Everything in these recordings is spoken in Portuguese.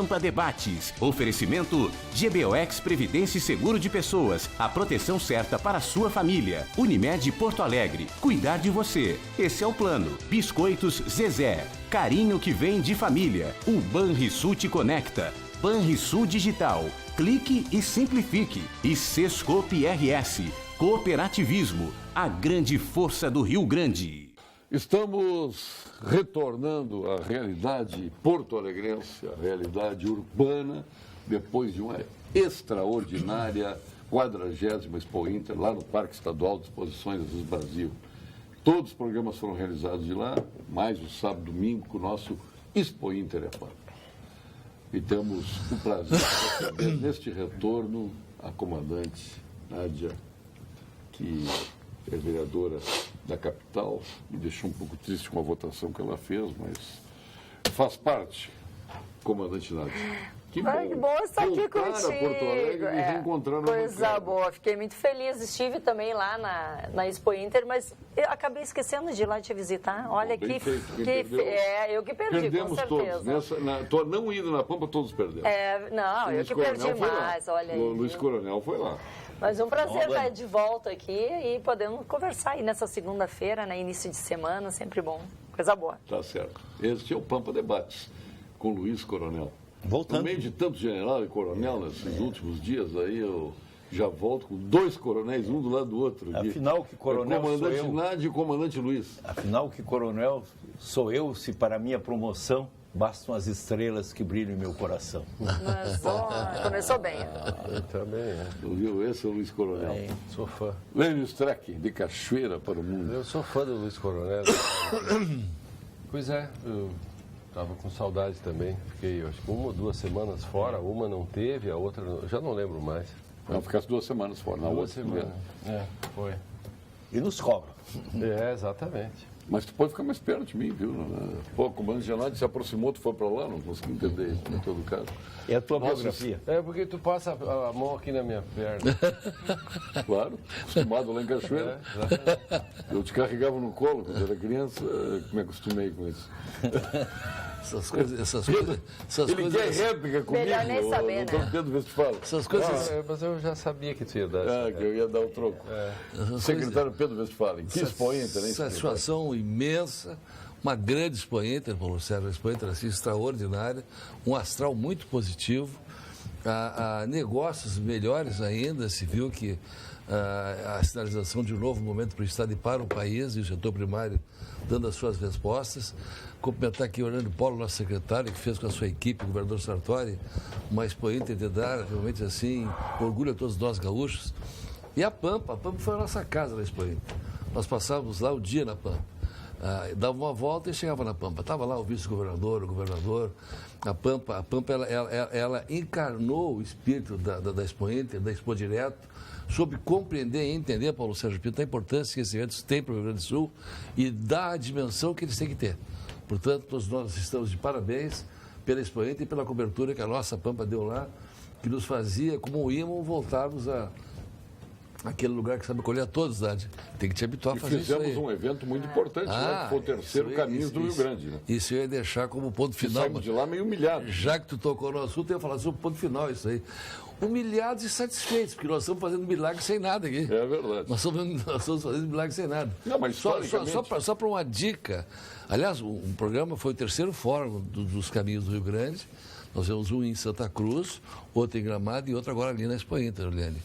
Pampa Debates. Oferecimento GBOX Previdência e Seguro de Pessoas. A proteção certa para a sua família. Unimed Porto Alegre. Cuidar de você. Esse é o plano. Biscoitos Zezé. Carinho que vem de família. O Banrisul te conecta. Banrisul Digital. Clique e simplifique. E Sescope RS. Cooperativismo. A grande força do Rio Grande. Estamos retornando à realidade porto-alegrense, à realidade urbana, depois de uma extraordinária 40ª Expo Inter, lá no Parque Estadual de Exposições do Brasil. Todos os programas foram realizados de lá, mais o sábado e domingo, com o nosso Expo Inter é Pampa. E temos o prazer de receber neste retorno a comandante Nádia, que é vereadora da capital, me deixou um pouco triste com a votação que ela fez, mas faz parte, comandante Nádia. Que bom estar aqui contigo. Porto Alegre e reencontrar coisa boa, fiquei muito feliz. Estive também lá na Expo Inter, mas eu acabei esquecendo de ir lá te visitar. Olha que eu que perdi, perdemos com certeza. Todos. Não indo na Pampa, todos perdemos. Não, eu que perdi mais, olha aí. O Luiz Coronel foi lá. Mas um prazer estar de volta aqui e podendo conversar aí nessa segunda-feira, né, início de semana, sempre bom. Coisa boa. Tá certo. Este é o Pampa Debates, com o Luiz Coronel. Voltando. No meio de tanto general e coronel nesses últimos dias aí, eu já volto com 2 coronéis, um do lado do outro. Afinal, que coronel sou eu? Comandante Nádia e o comandante Luiz. Afinal, que coronel sou eu, se para a minha promoção bastam as estrelas que brilham em meu coração. Mas, começou bem. Eu também, Viu? Esse é o Luiz Coronel. Sou fã. Lênio Streck, de Cachoeira para o Mundo. Eu sou fã do Luiz Coronel. Pois é, eu estava com saudade também. Fiquei, acho que 1 ou 2 semanas fora. Uma não teve, a outra já não lembro mais. Não, ficasse 2 semanas fora. Na 2 semanas. Foi. E nos cobra. Exatamente. Mas tu pode ficar mais perto de mim, viu? Pô, o comandante Janade se aproximou, tu foi para lá, não consegui entender isso, em todo caso. É a tua biografia. É porque tu passa a mão aqui na minha perna. Claro, acostumado lá em Cachoeira. Eu te carregava no colo quando era criança, me acostumei com isso. Essas coisas. Ele quer réplica comigo. Melhor nem saber, né? Pedro, vê se fala. Essas coisas. Mas eu já sabia que tu ia dar. Que eu ia dar o troco. Secretário Pedro Westphalen, que Expo Inter, hein? Satisfação imensa, uma grande Expo Inter, Paulo Sérgio, uma Expo Inter assim, extraordinária, um astral muito positivo, negócios melhores ainda, se viu que a sinalização de um novo momento para o Estado e para o país, e o setor primário dando as suas respostas. Cumprimentar aqui o Orlando Paulo, nosso secretário, que fez com a sua equipe, o governador Sartori, uma Expo Inter de dar realmente assim, orgulho a todos nós gaúchos. E a Pampa foi a nossa casa na Expo Inter. Nós passávamos lá o dia na Pampa. Dava uma volta e chegava na Pampa. Estava lá o vice-governador, o governador. A Pampa ela encarnou o espírito da Expo Inter, da Expo Direto, soube compreender e entender, Paulo Sérgio Pinto, a importância que esses eventos têm para o Rio Grande do Sul e dar a dimensão que eles têm que ter. Portanto, todos nós estamos de parabéns pela Expo Inter e pela cobertura que a nossa Pampa deu lá, que nos fazia, como um ímã, voltarmos aquele lugar que sabe acolher a todos, Nádia. Tem que te habituar a fazer isso aí. Fizemos um evento muito importante, que foi o terceiro Caminhos do Rio Grande. Né? Isso eu ia deixar como ponto final. Saímos de lá meio humilhados. Já que tu tocou no assunto, eu ia falar sobre o ponto final, isso aí. Humilhados e satisfeitos, porque nós estamos fazendo milagre sem nada aqui. É verdade. Nós estamos fazendo milagre sem nada. Não, mas só para uma dica. Aliás, o programa foi o terceiro fórum dos Caminhos do Rio Grande. Nós temos um em Santa Cruz, outro em Gramado e outro agora ali na Expo Inter, Eliane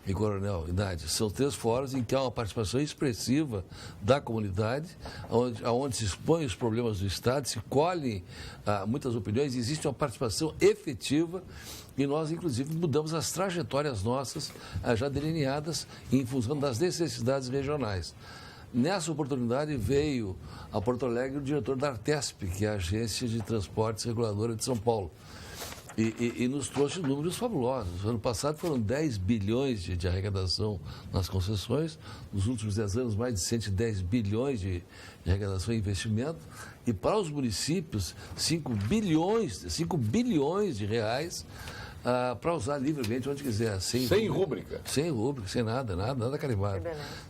e Coronel e Nádia. São 3 fóruns em que há uma participação expressiva da comunidade, onde se expõem os problemas do Estado, se colhem muitas opiniões, existe uma participação efetiva e nós, inclusive, mudamos as trajetórias nossas já delineadas em função das necessidades regionais. Nessa oportunidade veio a Porto Alegre o diretor da Artesp, que é a Agência de Transportes Reguladora de São Paulo. E nos trouxe números fabulosos. Ano passado foram 10 bilhões de arrecadação nas concessões, nos últimos 10 anos mais de 110 bilhões de arrecadação e investimento, e para os municípios 5 bilhões de reais para usar livremente onde quiser. Sem rúbrica. Sem rúbrica, sem nada carimbado.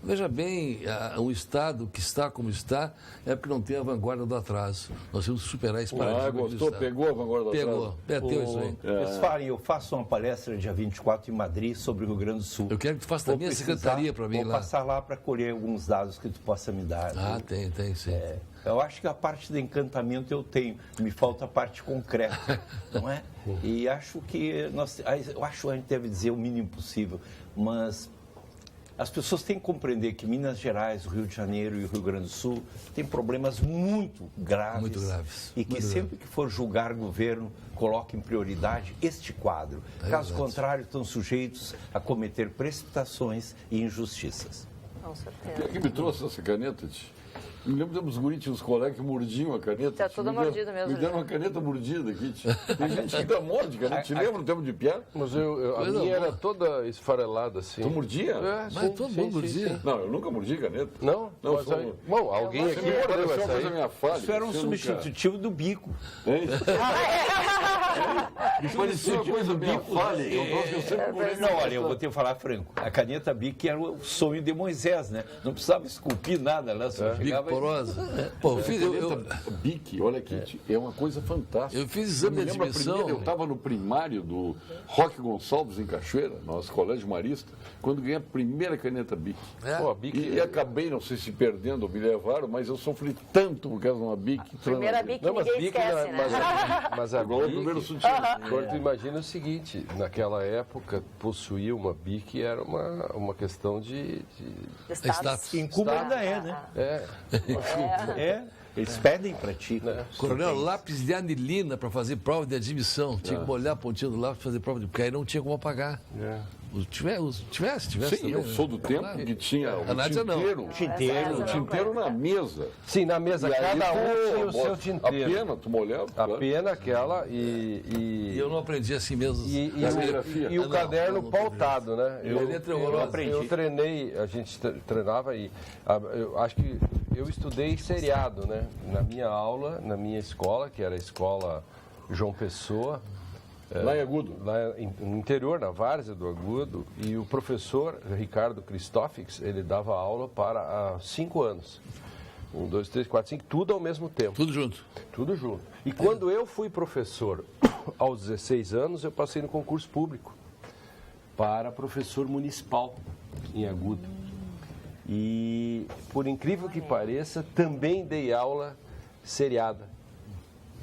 Veja bem, um Estado que está como está é porque não tem a vanguarda do atraso. Nós temos que superar esse paradigma. Gostou? Pegou a vanguarda do atraso? Pegou, isso aí. Eu faço uma palestra dia 24 em Madrid sobre o Rio Grande do Sul. Eu quero que tu faça da minha secretaria para mim lá. Vou passar lá para colher alguns dados que tu possa me dar. Tem, sim. Eu acho que a parte do encantamento eu tenho, me falta a parte concreta, não é? E acho que eu acho que a gente deve dizer o mínimo possível, mas as pessoas têm que compreender que Minas Gerais, o Rio de Janeiro e o Rio Grande do Sul têm problemas muito graves. E que sempre que for julgar governo, coloque em prioridade este quadro. Caso contrário, estão sujeitos a cometer precipitações e injustiças. Com certeza. Quem é que me trouxe essa caneta, tio? Me lembro de uns guris, uns colegas que mordiam a caneta. Tá tudo mordido mesmo. Me deram uma caneta mordida aqui, tio. Tem gente que ainda morde caneta. Te lembra no tempo de piada? Mas a minha era toda esfarelada assim. Tu mordia? Mas todo mundo mordia. Não, eu nunca mordi caneta. Não? Mas Aí, bom, alguém aqui pode Isso sair. é minha falha. Isso era um substitutivo do bico. Parecia uma coisa minha falha. Eu sempre morri. Não, olha, eu vou te falar franco. A caneta Bic era o sonho de Moisés, né? Não precisava esculpir nada, né? Só chegava Porosa. Pô, Bic, olha aqui, é uma coisa fantástica. Eu fiz exame de admissão. Eu estava no primário do Roque Gonçalves, em Cachoeira, nosso colégio marista, quando ganhei a primeira caneta Bic. Pô, a Bic E acabei, não sei se perdendo ou me levaram, mas eu sofri tanto por causa de uma Bic. Primeira Bic Não, mas ninguém Bic, esquece, né? mas a Igual o Bic, primeiro sutiã. agora tu imagina o seguinte, naquela época, possuir uma Bic era uma questão de Status. Em Cuba ainda é, né? Eles pedem para ti. né? Coronel, lápis de anilina para fazer prova de admissão. Tinha que molhar a pontinha do lápis para fazer prova de... Porque aí não tinha como apagar. Tivesse Sim, também, eu né? sou do tempo Claro. que tinha A Nádia não. tinteiro na mesa. Sim, na mesa, E aí, cada um tinha o seu a tinteiro. pena, tu molhava. A pena aquela E eu não aprendi assim mesmo. e o caderno pautado, né? Eu treinei, a gente treinava e eu acho que eu estudei seriado, né? Na minha aula, na minha escola, que era a escola João Pessoa. Lá em Agudo. Lá no interior, na Várzea do Agudo, e o professor Ricardo Christofix, ele dava aula para 5 anos. 1, 2, 3, 4, 5, tudo ao mesmo tempo. Tudo junto. Tudo junto. E quando eu fui professor, aos 16 anos, eu passei no concurso público para professor municipal em Agudo. E, por incrível que pareça, também dei aula seriada.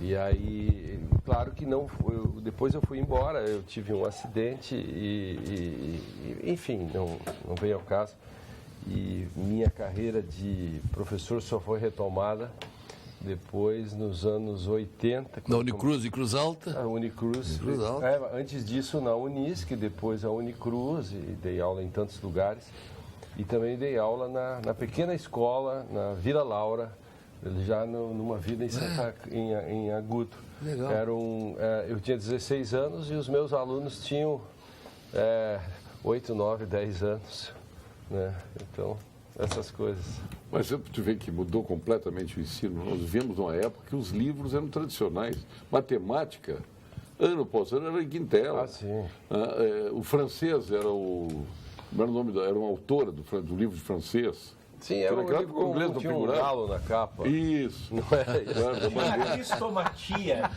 E aí, claro que não, depois eu fui embora, eu tive um acidente enfim, não veio ao caso. E minha carreira de professor só foi retomada depois, nos anos 80. Na Unicruz e Cruz Alta. A Unicruz. Cruz Alta. Antes disso na Unisc, depois a Unicruz, e dei aula em tantos lugares. E também dei aula na pequena escola, na Vila Laura, já numa vida em Agudo. Legal. Eu tinha 16 anos e os meus alunos tinham 8, 9, 10 anos. Né? Então, essas coisas. Mas tu vê que mudou completamente o ensino. Nós vivemos numa época que os livros eram tradicionais. Matemática, ano após ano, era em quintela. Ah, sim. O francês era era uma autora do livro de francês. Sim, era um Aquela livro com inglês com no tinha um figurado. galo na capa. Isso. Não é isso? Distomatia.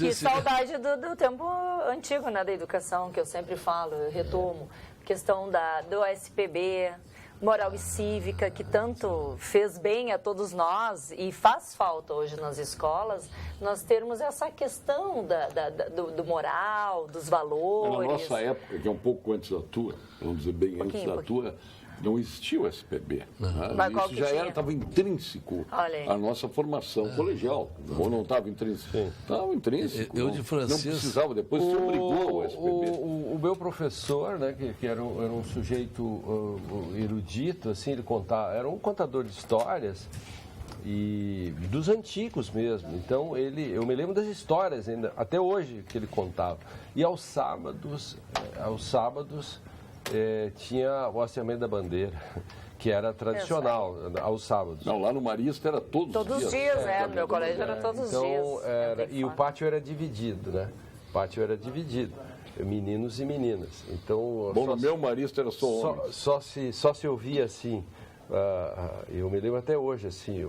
E saudade do tempo antigo, né, da educação, que eu sempre falo, eu retomo. Questão do SPB, moral e cívica, que tanto fez bem a todos nós e faz falta hoje nas escolas, nós termos essa questão do moral, dos valores. Na nossa época, que é um pouco antes da tua, vamos dizer bem antes da tua, não existia o SPB. Mas qual isso que já tinha? estava intrínseco à nossa formação colegial. Ou não estava intrínseco? Estava intrínseco. Eu de francês... Não precisava, depois se obrigou ao SPB. O meu professor, né, que era um sujeito erudito, assim, ele contava, era um contador de histórias e dos antigos mesmo. Então eu me lembro das histórias ainda, até hoje que ele contava. E aos sábados tinha o hasteamento da bandeira, que era tradicional, aos sábados. Não, lá no Marista era todos os dias. No meu colégio era todos os dias. E o pátio era dividido, né? O pátio era dividido, meninos e meninas. Então, Bom, no meu Marista era só homens. Só se ouvia assim, eu me lembro até hoje, assim,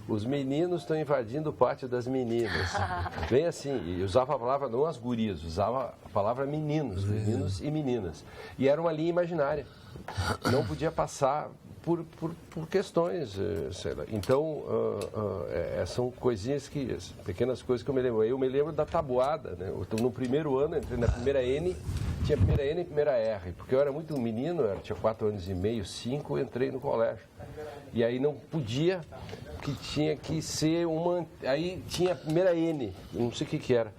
os meninos estão invadindo o pátio das meninas. Bem assim, e usava a palavra, não as gurias, usava a palavra meninos e meninas. E era uma linha imaginária. Não podia passar por questões, sei lá. Então, são coisinhas pequenas coisas que eu me lembro. Eu me lembro da tabuada, né? No primeiro ano, entrei na primeira N, tinha primeira N e primeira R, porque eu era muito menino, tinha 4 anos e meio, 5, entrei no colégio. E aí não podia, que tinha que ser aí tinha a primeira N, não sei o que era.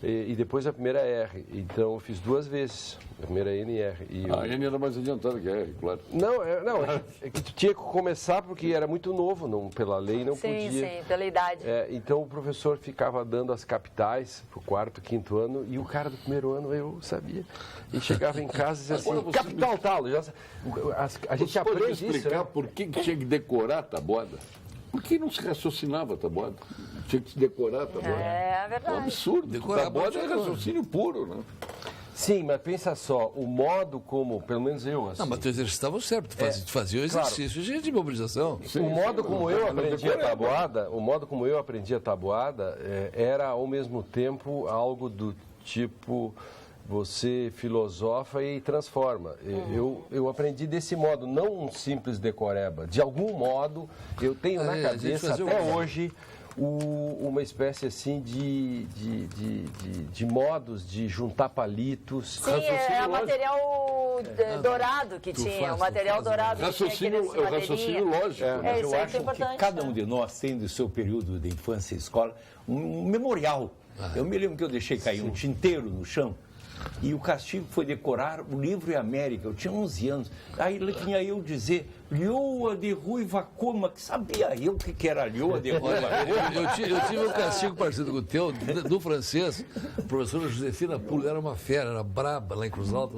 E depois a primeira R. Então eu fiz 2 vezes, a primeira N e R. A N era mais adiantada que a R, claro. Não, é que tu tinha que começar porque era muito novo, pela lei não podia. Sim, pela idade. Então o professor ficava dando as capitais pro 4º, 5º ano e o cara do primeiro ano eu sabia. E chegava em casa e dizia assim, capital tal. A gente aprende isso. Pode explicar por que tinha que decorar a tabuada? Por que não se raciocinava a tabuada? Tinha que se decorar a tabuada. É verdade. É um absurdo. Decorar tabuada é raciocínio puro, né? Sim, mas pensa só, o modo como, pelo menos eu, assim... Não, mas tu exercitava o certo, tu fazia o exercício de mobilização. O modo como eu aprendi a tabuada, era ao mesmo tempo algo do tipo... Você filosofa e transforma. Eu aprendi desse modo, não um simples decoreba. De algum modo, eu tenho na cabeça até hoje uma espécie assim de modos de juntar palitos. Sim, é o material dourado que tinha, o material dourado que tinha aqui o raciocínio lógico. Mas isso eu é acho importante, que cada um de nós tem do seu período de infância e escola um memorial. Eu me lembro que eu deixei cair um tinteiro no chão. E o castigo foi decorar o livro em América. Eu tinha 11 anos. Aí vinha eu dizer, lhoa de ruiva coma, que sabia eu o que era lhoa de ruiva coma. Eu tive um castigo parecido com o teu, do francês. A professora Josefina Pulo era uma fera, era braba lá em Cruz Alta.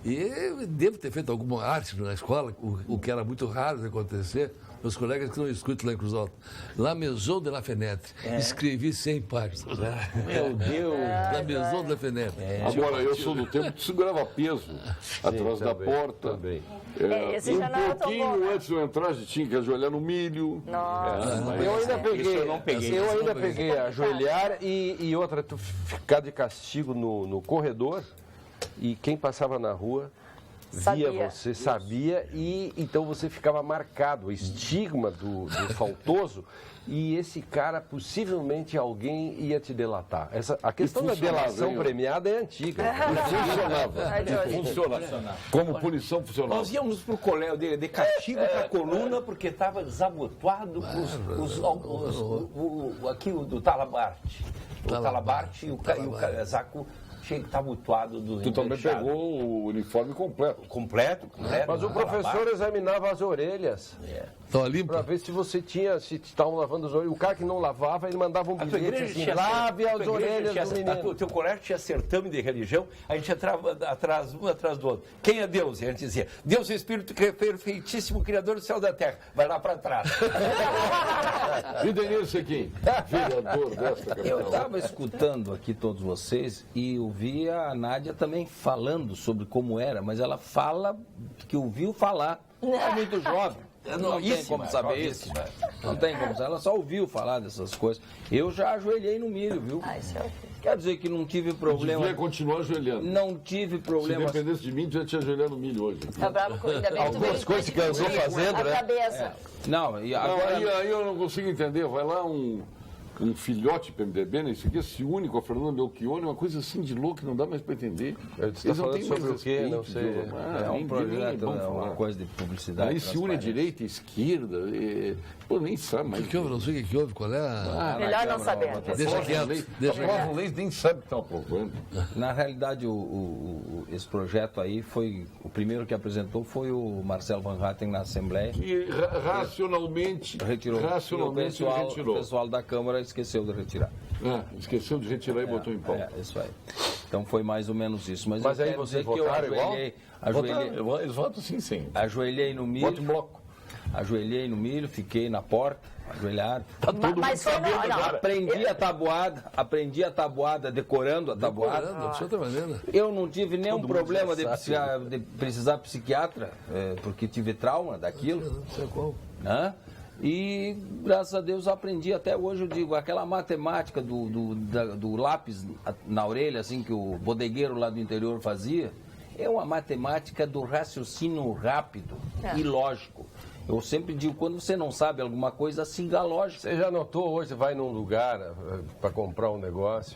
E eu devo ter feito alguma arte na escola, o que era muito raro de acontecer. Meus colegas que não escutam lá em Cruz Alta. La Maison de la Fenêtre. Escrevi 100 páginas. Meu Deus! La Maison de la Fenêtre. Agora, eu sou do tempo que segurava peso atrás da porta. Também. Esse já não era tão bom, pouquinho né? antes de eu entrar, a gente tinha que ajoelhar no milho. Nossa. Eu ainda peguei, eu não peguei. eu ainda peguei ajoelhar e outra, tu ficar de castigo no corredor e quem passava na rua via você, sabia, e então você ficava marcado, o estigma do faltoso, e esse cara, possivelmente alguém ia te delatar. A questão da delação premiada é antiga. Funcionava. Como punição funcionava. Nós íamos para o colégio dele de castigo para a coluna porque estava desabotoado aqui o do Talabarte. O Talabarte e o casaco tinha que estar abotoado do Tu também pegou o uniforme completo. Completo. Mas o professor examinava as orelhas. Estava limpo? Para ver se você se estavam lavando as orelhas. O cara que não lavava, ele mandava um bilhete assim, lave as orelhas do menino. O teu colégio tinha certame de religião, a gente entrava um atrás do outro. Quem é Deus? E a gente dizia, Deus é o Espírito perfeitíssimo, Criador do céu e da terra. Vai lá para trás. E Denilson Sequim, vereador desta capital. Eu estava escutando aqui todos vocês e ouvi a Nádia também falando sobre como era, mas ela fala que ouviu falar. É muito jovem. Não tem como saber isso. Não tem como saber. Ela só ouviu falar dessas coisas. Eu já ajoelhei no milho, viu? Quer dizer que não tive problema. Devia continuar ajoelhando. Não tive Se problema. dependesse de mim, tu ia te ajoelhar no milho hoje. Tá bravo com ainda bem que tu Algumas veio coisas que andou fazendo, a né? cabeça. Não, e Não, agora. aí eu não consigo entender. Vai lá um filhote PMDB, né? Isso aqui se une com a Fernanda Melchione, uma coisa assim de louco que não dá mais para entender. Você está falando sobre o quê? Não sei. É um projeto, é uma coisa de publicidade. Aí se une a direita, a esquerda, pô, nem sabe mais. O que houve? Não sei o que houve. Qual é a... Melhor não saber. Deixa quieto. Deixa quieto. A Leis nem sabe o que estão aprovando. Na realidade, esse projeto aí foi. O primeiro que apresentou foi o Marcelo Van Hatten na Assembleia. E racionalmente Retirou. Racionalmente E o ele retirou. pessoal da Câmara esqueceu de retirar. Esqueceu de retirar e botou em pauta. Isso aí. Então foi mais ou menos isso. Mas aí vocês votaram igual? Eles votam sim. Ajoelhei no milho. Voto em bloco. Ajoelhei no milho, fiquei na porta, ajoelhado. Mas foi não. Aprendi a tabuada, decorando a tabuada. De outra maneira. Eu não tive nenhum problema de precisar psiquiatra, porque tive trauma daquilo. Não sei qual. Né? E, graças a Deus, aprendi. Até hoje, eu digo, aquela matemática do lápis na orelha, assim, que o bodegueiro lá do interior fazia, é uma matemática do raciocínio rápido e lógico. Eu sempre digo, quando você não sabe alguma coisa, siga a lógica. Você já notou, hoje você vai num lugar para comprar um negócio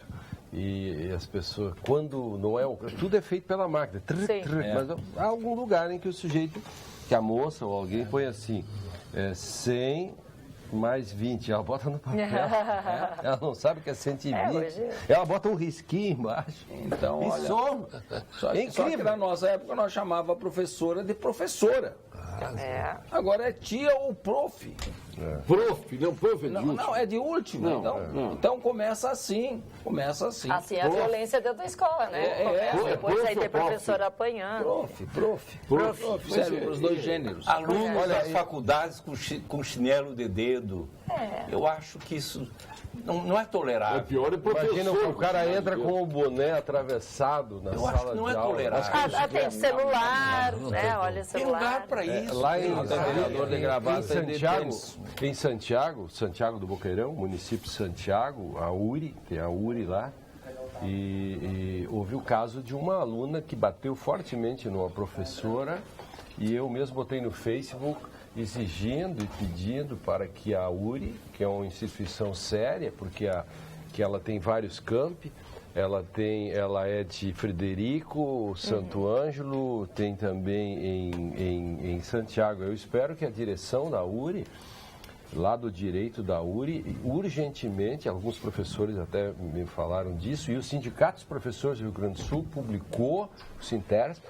e as pessoas, quando não é tudo é feito pela máquina. Mas há algum lugar em que o sujeito, que a moça ou alguém põe assim, 100 mais 20, ela bota no papel. Ela não sabe que é 120. Ela bota um risquinho embaixo. Então, olha, só que na nossa época nós chamava a professora de professora. Agora é tia ou prof. Prof, não, prof é de último. Não, é de último. Então começa assim. Assim é a violência dentro da escola, né? Depois aí tem professor apanhando. Prof. Serve para os dois gêneros. Alunos das faculdades com chinelo de dedo. Eu acho que isso não é tolerável. É pior é professor. Imagina que o cara entra com o boné atravessado na sala de aula. Eu acho que não é tolerável. Tem celular, né? Olha, Tem celular. lugar para isso. Lá em Santiago do Boqueirão, município de Santiago, a URI, tem a URI lá, e houve o caso de uma aluna que bateu fortemente numa professora, e eu mesmo botei no Facebook exigindo e pedindo para que a URI, que é uma instituição séria, porque que ela tem vários campi, ela é de Frederico, Santo Ângelo, tem também em Santiago. Eu espero que a direção da URI, lá do direito da URI, urgentemente, alguns professores até me falaram disso, e o Sindicato dos Professores do Rio Grande do Sul publicou, o Sinteras,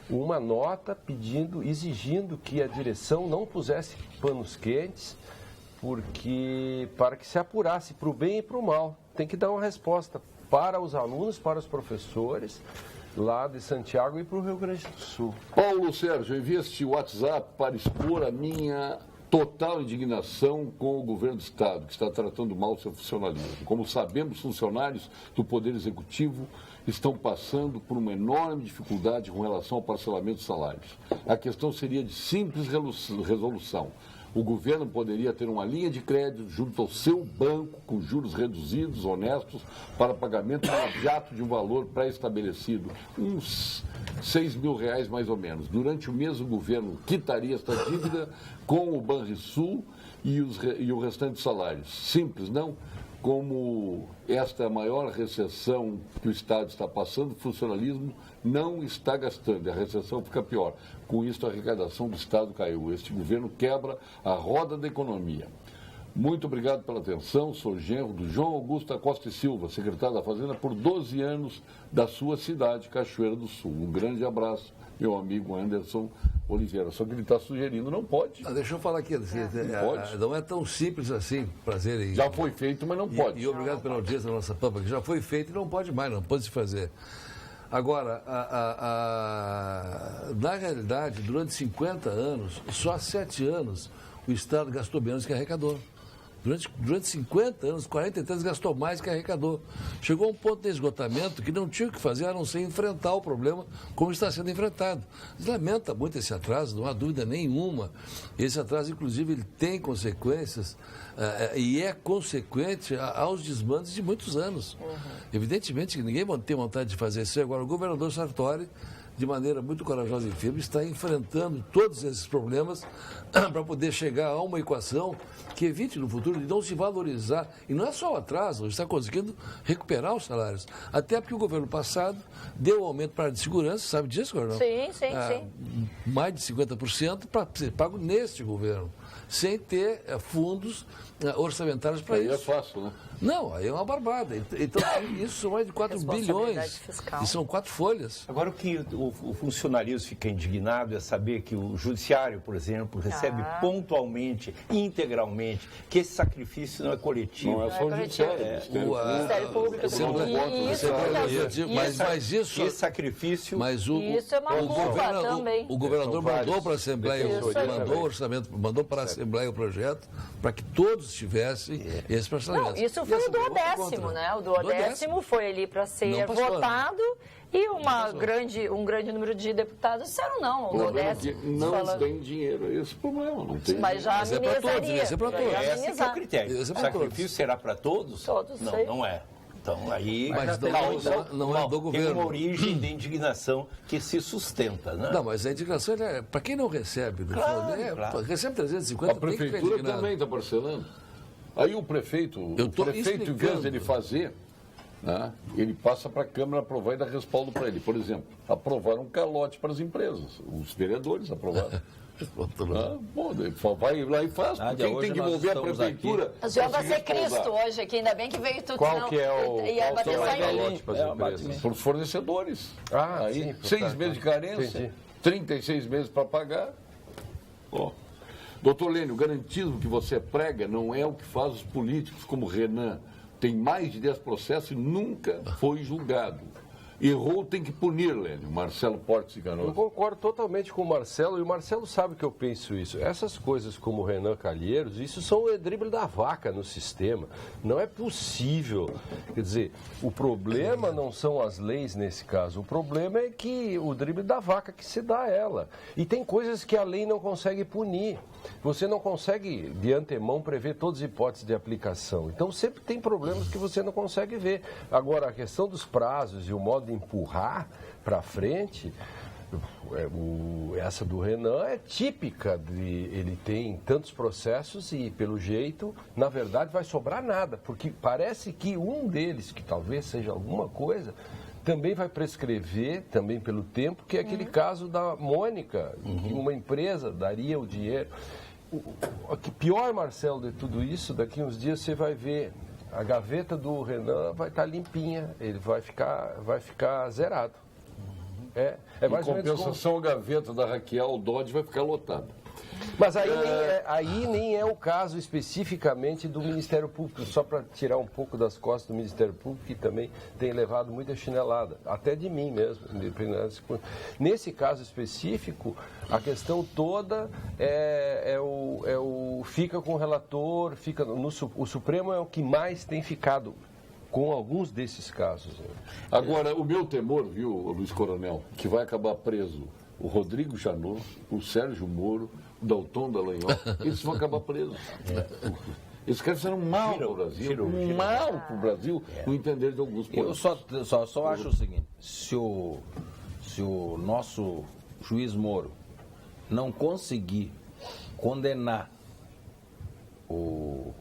uma nota exigindo que a direção não pusesse panos quentes, para que se apurasse para o bem e para o mal. Tem que dar uma resposta para os alunos, para os professores lá de Santiago e para o Rio Grande do Sul. Paulo Sérgio, envia este WhatsApp para expor a minha total indignação com o governo do Estado, que está tratando mal o seu funcionalismo. Como sabemos, funcionários do Poder Executivo estão passando por uma enorme dificuldade com relação ao parcelamento dos salários. A questão seria de simples resolução. O governo poderia ter uma linha de crédito junto ao seu banco, com juros reduzidos, honestos, para pagamento imediato de um valor pré-estabelecido, uns R$6.000 mais ou menos. Durante o mês, o governo quitaria esta dívida com o Banrisul e o restante dos salários. Simples, não? Como esta é a maior recessão que o Estado está passando, o funcionalismo não está gastando, a recessão fica pior. Com isso, a arrecadação do Estado caiu. Este governo quebra a roda da economia. Muito obrigado pela atenção. Sou genro do João Augusto da Costa e Silva, secretário da Fazenda por 12 anos da sua cidade, Cachoeira do Sul. Um grande abraço, meu amigo Anderson Oliveira. Só que ele está sugerindo, não pode. Deixa eu falar aqui. Não é tão simples assim. Prazer em... Já foi feito, mas não pode. E obrigado pela audiência da nossa Pampa, que já foi feito e não pode mais, não pode se fazer. Agora, na realidade, durante 50 anos, só há 7 anos, o Estado gastou menos que arrecadou. Durante 50 anos, 43 gastou mais que arrecadou. Chegou a um ponto de esgotamento que não tinha o que fazer a não ser enfrentar o problema como está sendo enfrentado. Lamenta muito esse atraso, não há dúvida nenhuma. Esse atraso, inclusive, ele tem consequências e é consequente aos desmandos de muitos anos. Evidentemente que ninguém tem vontade de fazer isso. Agora, o governador Sartori, de maneira muito corajosa e firme, está enfrentando todos esses problemas para poder chegar a uma equação que evite no futuro de não se valorizar. E não é só o atraso, está conseguindo recuperar os salários. Até porque o governo passado deu aumento para a área de segurança, sabe disso, Coronel? Sim. Mais de 50% para ser pago neste governo, sem ter fundos orçamentários para isso. É fácil, né? Não, aí é uma barbada. Então, isso são mais de 4 bilhões. Fiscal. E são 4 folhas. Agora, o que o funcionalismo fica indignado é saber que o judiciário, por exemplo, recebe pontualmente, integralmente, que esse sacrifício não é coletivo. Não é só o judiciário. O Ministério Público Mas isso... Esse sacrifício... Isso é uma culpa também. O governador mandou para a Assembleia, mandou o orçamento, mandou para a Assembleia o projeto para que todos tivessem esse parcelamento. Não, isso foi o duodécimo, né? O duodécimo foi ali para ser votado e um grande número de deputados disseram não. O duodécimo não tem dinheiro, esse problema, não tem. Mas já amenizaria. Esse é o critério. O sacrifício será para todos? Todos, não é. Então, aí mas não é do governo. Tem uma origem de indignação que se sustenta, né? Não, mas a indignação, para quem não recebe, recebe 350, a prefeitura também está parcelando. Aí o prefeito, em vez de ele fazer, né, ele passa para a Câmara aprovar e dar respaldo para ele. Por exemplo, aprovaram um calote para as empresas. Os vereadores aprovaram. Vai lá e faz. Quem tem que envolver a prefeitura. Mas já vai ser Cristo hoje aqui, ainda bem que veio tudo. Qual que é o calote para as empresas? Para os fornecedores. Aí, 6 meses de carência, 36 meses para pagar. Doutor Lênio, o garantismo que você prega não é o que faz os políticos como Renan. Tem mais de 10 processos e nunca foi julgado. Errou, tem que punir, Lênio. Marcelo Portes e Canoas. Eu concordo totalmente com o Marcelo, e o Marcelo sabe que eu penso isso. Essas coisas como o Renan Calheiros, isso são o drible da vaca no sistema. Não é possível. Quer dizer, o problema não são as leis nesse caso. O problema é que o drible da vaca que se dá a ela. E tem coisas que a lei não consegue punir. Você não consegue, de antemão, prever todas as hipóteses de aplicação. Então, sempre tem problemas que você não consegue ver. Agora, a questão dos prazos e o modo de empurrar para frente, essa do Renan é típica de ele tem tantos processos e, pelo jeito, na verdade, vai sobrar nada. Porque parece que um deles, que talvez seja alguma coisa, também vai prescrever, também pelo tempo, que é aquele caso da Mônica, que uma empresa daria o dinheiro. O que pior, Marcelo, de tudo isso, daqui uns dias você vai ver, a gaveta do Renan vai estar limpinha, ele vai ficar zerado. Em compensação, a gaveta da Raquel Dodge vai ficar lotada. Mas aí nem é o caso especificamente do Ministério Público, só para tirar um pouco das costas do Ministério Público, que também tem levado muita chinelada, até de mim mesmo. Nesse caso específico, a questão toda fica com o relator, o Supremo é o que mais tem ficado com alguns desses casos. Agora, o meu temor, viu, Luiz Coronel, que vai acabar preso o Rodrigo Janot, o Sérgio Moro, o Dalton Dallagnol, eles vão acabar presos. Esses caras fizeram mal para o Brasil, mal para o Brasil, no entender de alguns pontos. Eu só acho o seguinte, se o nosso juiz Moro não conseguir condenar o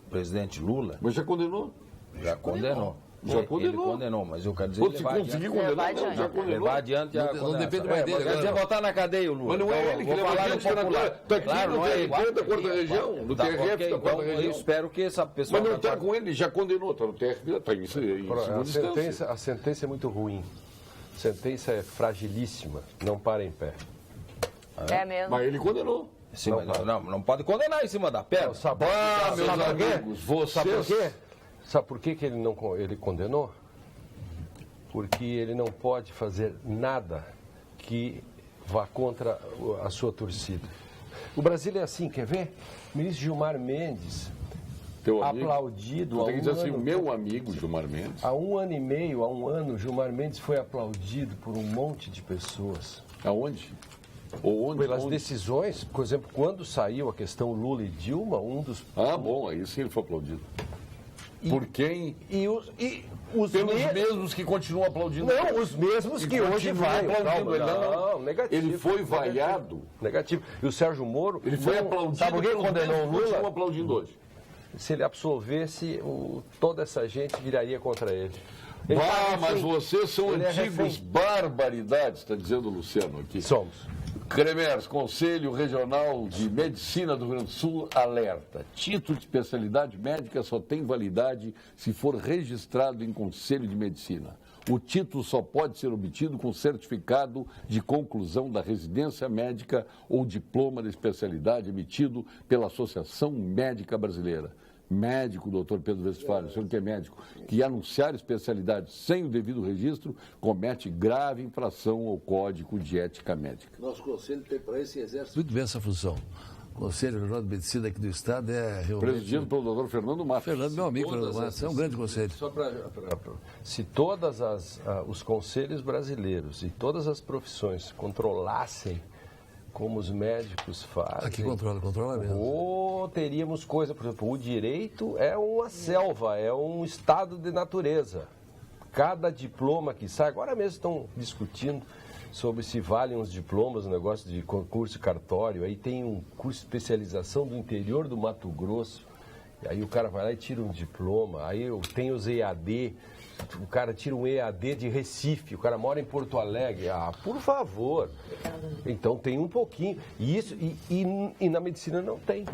presidente Lula... Mas já condenou? Já condenou. Já condenou. Ele condenou, mas eu quero dizer que conseguir condenar, já condenou. Levar adiante a não depende mais dele. Quer dizer, botar na cadeia o Lula. Mas não é ele que leva adiante popular. Está aqui no TRT da quarta região, no TRF da quarta região. Eu espero que essa pessoa... Mas não está com ele, já condenou, está no TRF, está em segunda instância. A sentença é muito ruim. A sentença é fragilíssima, não para em pé. É mesmo. Mas ele condenou. Sim, não pode condenar em cima da pedra. Meus amigos, vocês... Sabe por que ele condenou? Porque ele não pode fazer nada que vá contra a sua torcida. O Brasil é assim, quer ver? O ministro Gilmar Mendes, aplaudido... Tem que dizer assim, meu amigo Gilmar Mendes. Há 1 ano e meio, há 1 ano, Gilmar Mendes foi aplaudido por um monte de pessoas. Aonde? Pelas decisões, por exemplo, quando saiu a questão Lula e Dilma, um dos... bom, aí sim ele foi aplaudido. Por quem? Pelos mesmos que continuam aplaudindo. Não, os mesmos que hoje vaiam. Não, negativo. Ele foi vaiado. Negativo. E o Sérgio Moro... Ele foi aplaudido. Sabe por que condenou o Lula? Continua aplaudindo hoje. Se ele absolvesse, toda essa gente viraria contra ele. Mas vocês são antigos barbaridades, está dizendo o Luciano aqui. Somos. Cremers, Conselho Regional de Medicina do Rio Grande do Sul, alerta. Título de especialidade médica só tem validade se for registrado em Conselho de Medicina. O título só pode ser obtido com certificado de conclusão da residência médica ou diploma de especialidade emitido pela Associação Médica Brasileira. Médico, doutor Pedro Westphalen, o senhor que é médico, que anunciar especialidade sem o devido registro, comete grave infração ao Código de Ética Médica. Nosso conselho tem para esse exército. Muito bem essa função. O Conselho Regional de Medicina aqui do Estado é realmente... Presidido pelo doutor Fernando Matos. Fernando, meu amigo, Fernando Matos, é um grande conselho. Só se todas os conselhos brasileiros e todas as profissões controlassem como os médicos fazem... Aqui controla mesmo. Ou teríamos coisa, por exemplo, o direito é uma selva, é um estado de natureza. Cada diploma que sai, agora mesmo estão discutindo sobre se valem os diplomas, o negócio de concurso cartório, aí tem um curso de especialização do interior do Mato Grosso, e aí o cara vai lá e tira um diploma, aí tem os EAD, o cara tira um EAD de Recife, o cara mora em Porto Alegre, por favor. Então tem um pouquinho, e na medicina não tem.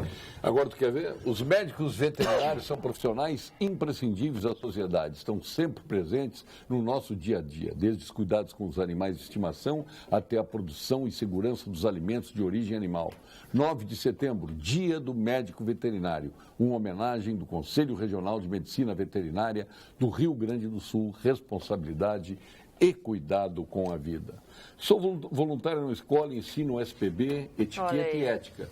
Agora, tu quer ver? Os médicos veterinários são profissionais imprescindíveis da sociedade, estão sempre presentes no nosso dia a dia, desde os cuidados com os animais de estimação até a produção e segurança dos alimentos de origem animal. 9 de setembro, Dia do Médico Veterinário, uma homenagem do Conselho Regional de Medicina Veterinária do Rio Grande do Sul, responsabilidade e cuidado com a vida. Sou voluntário na escola, ensino SPB, etiqueta e ética.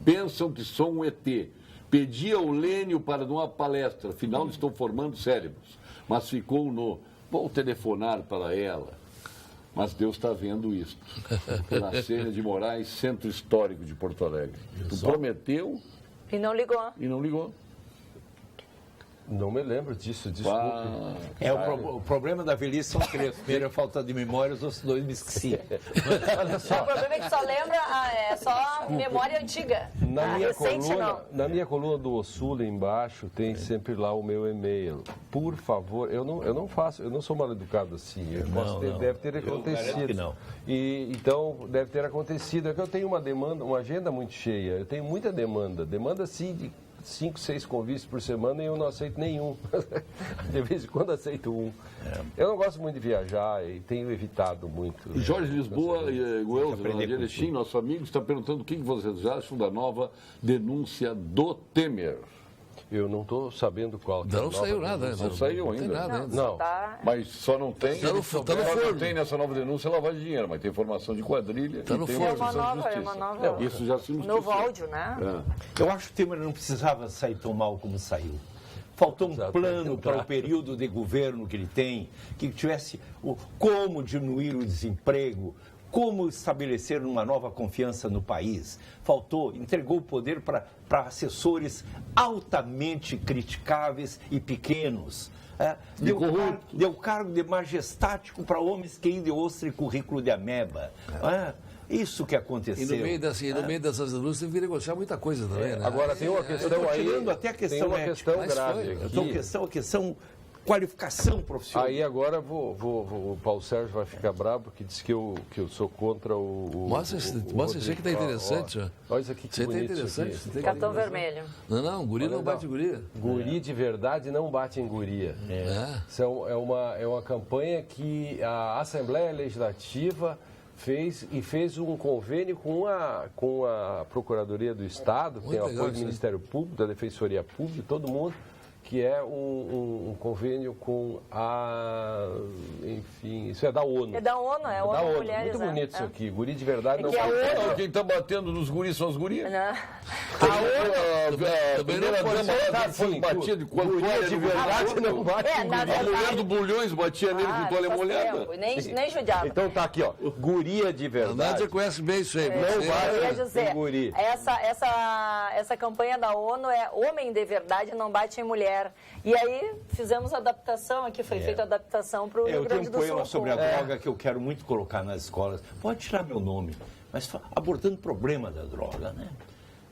Pensam que sou um ET. Pedi ao Lênio para dar uma palestra, afinal estou formando cérebros. Mas ficou no, vou telefonar para ela. Mas Deus está vendo isso. Na Sênia de Moraes, Centro Histórico de Porto Alegre. Tu prometeu... E não ligou. E não ligou. Não me lembro disso, desculpe. O problema da velhice são três. Primeiro, a falta de memória, os outros dois me esqueci. Olha só. O problema é que só lembra, é só memória antiga. Na minha coluna do Ossula embaixo tem sempre lá o meu e-mail. Por favor, eu não sou mal educado assim. Deve ter acontecido. Que não. Então, deve ter acontecido. É que eu tenho uma agenda muito cheia. Eu tenho muita demanda. Demanda, sim, de 5, 6 convites por semana e eu não aceito nenhum. De vez em quando aceito um. Eu não gosto muito de viajar e tenho evitado muito. Jorge Lisboa e o Elzo Erechim, nosso amigo, está perguntando o que vocês acham da nova denúncia do Temer. Eu não estou sabendo qual. Não saiu nada, né? Não saiu ainda. Não tem nada ainda. Não. Mas só não tem. Não tem nessa nova denúncia lavagem de dinheiro, mas tem formação de quadrilha. Tá no tem forno. É uma nova. Isso já se Novo áudio, né? Eu acho que o Temer não precisava sair tão mal como saiu. Faltou um plano para o período de governo que ele tem, que tivesse como diminuir o desemprego, como estabelecer uma nova confiança no país. Faltou, entregou o poder para assessores altamente criticáveis e pequenos. Deu cargo de majestático para homens que ainda ostra currículo de ameba. Isso que aconteceu. E no meio dessas denúncias teve que negociar muita coisa também, né? Agora tem uma questão aí. Tirando até a questão tem uma questão grave. A questão qualificação profissional. Aí agora o Paulo Sérgio vai ficar bravo porque diz que eu sou contra o Mostra isso aí que está interessante. Olha isso aqui que bonito. Isso aí é interessante. Cartão vermelho. Não, guri não bate guria. Guri de verdade não bate em guria. Isso é uma campanha que a Assembleia Legislativa fez um convênio com a Procuradoria do Estado, que tem o apoio do Ministério Público, da Defensoria Pública, todo mundo, que é um convênio com enfim, isso é da ONU. É da ONU, é ONU ONU. Mulheres. Muito bonito isso aqui, guri de verdade não ONU... Quem está batendo nos guris são as gurias. Também não pode ser assim, batia de quando guria de verdade não bate. A mulher do Bulhões batia nele com toalha molhada. Nem judiava. Então tá aqui, ó, guria de A verdade. Nádia conhece bem isso aí. Eu ia dizer, guri. essa campanha da ONU é homem de verdade não bate em mulher. E aí fizemos a adaptação, aqui foi feita a adaptação para o Rio Grande do Sul. Eu tenho um poema sobre a droga que eu quero muito colocar nas escolas. Pode tirar meu nome, mas abordando o problema da droga, né?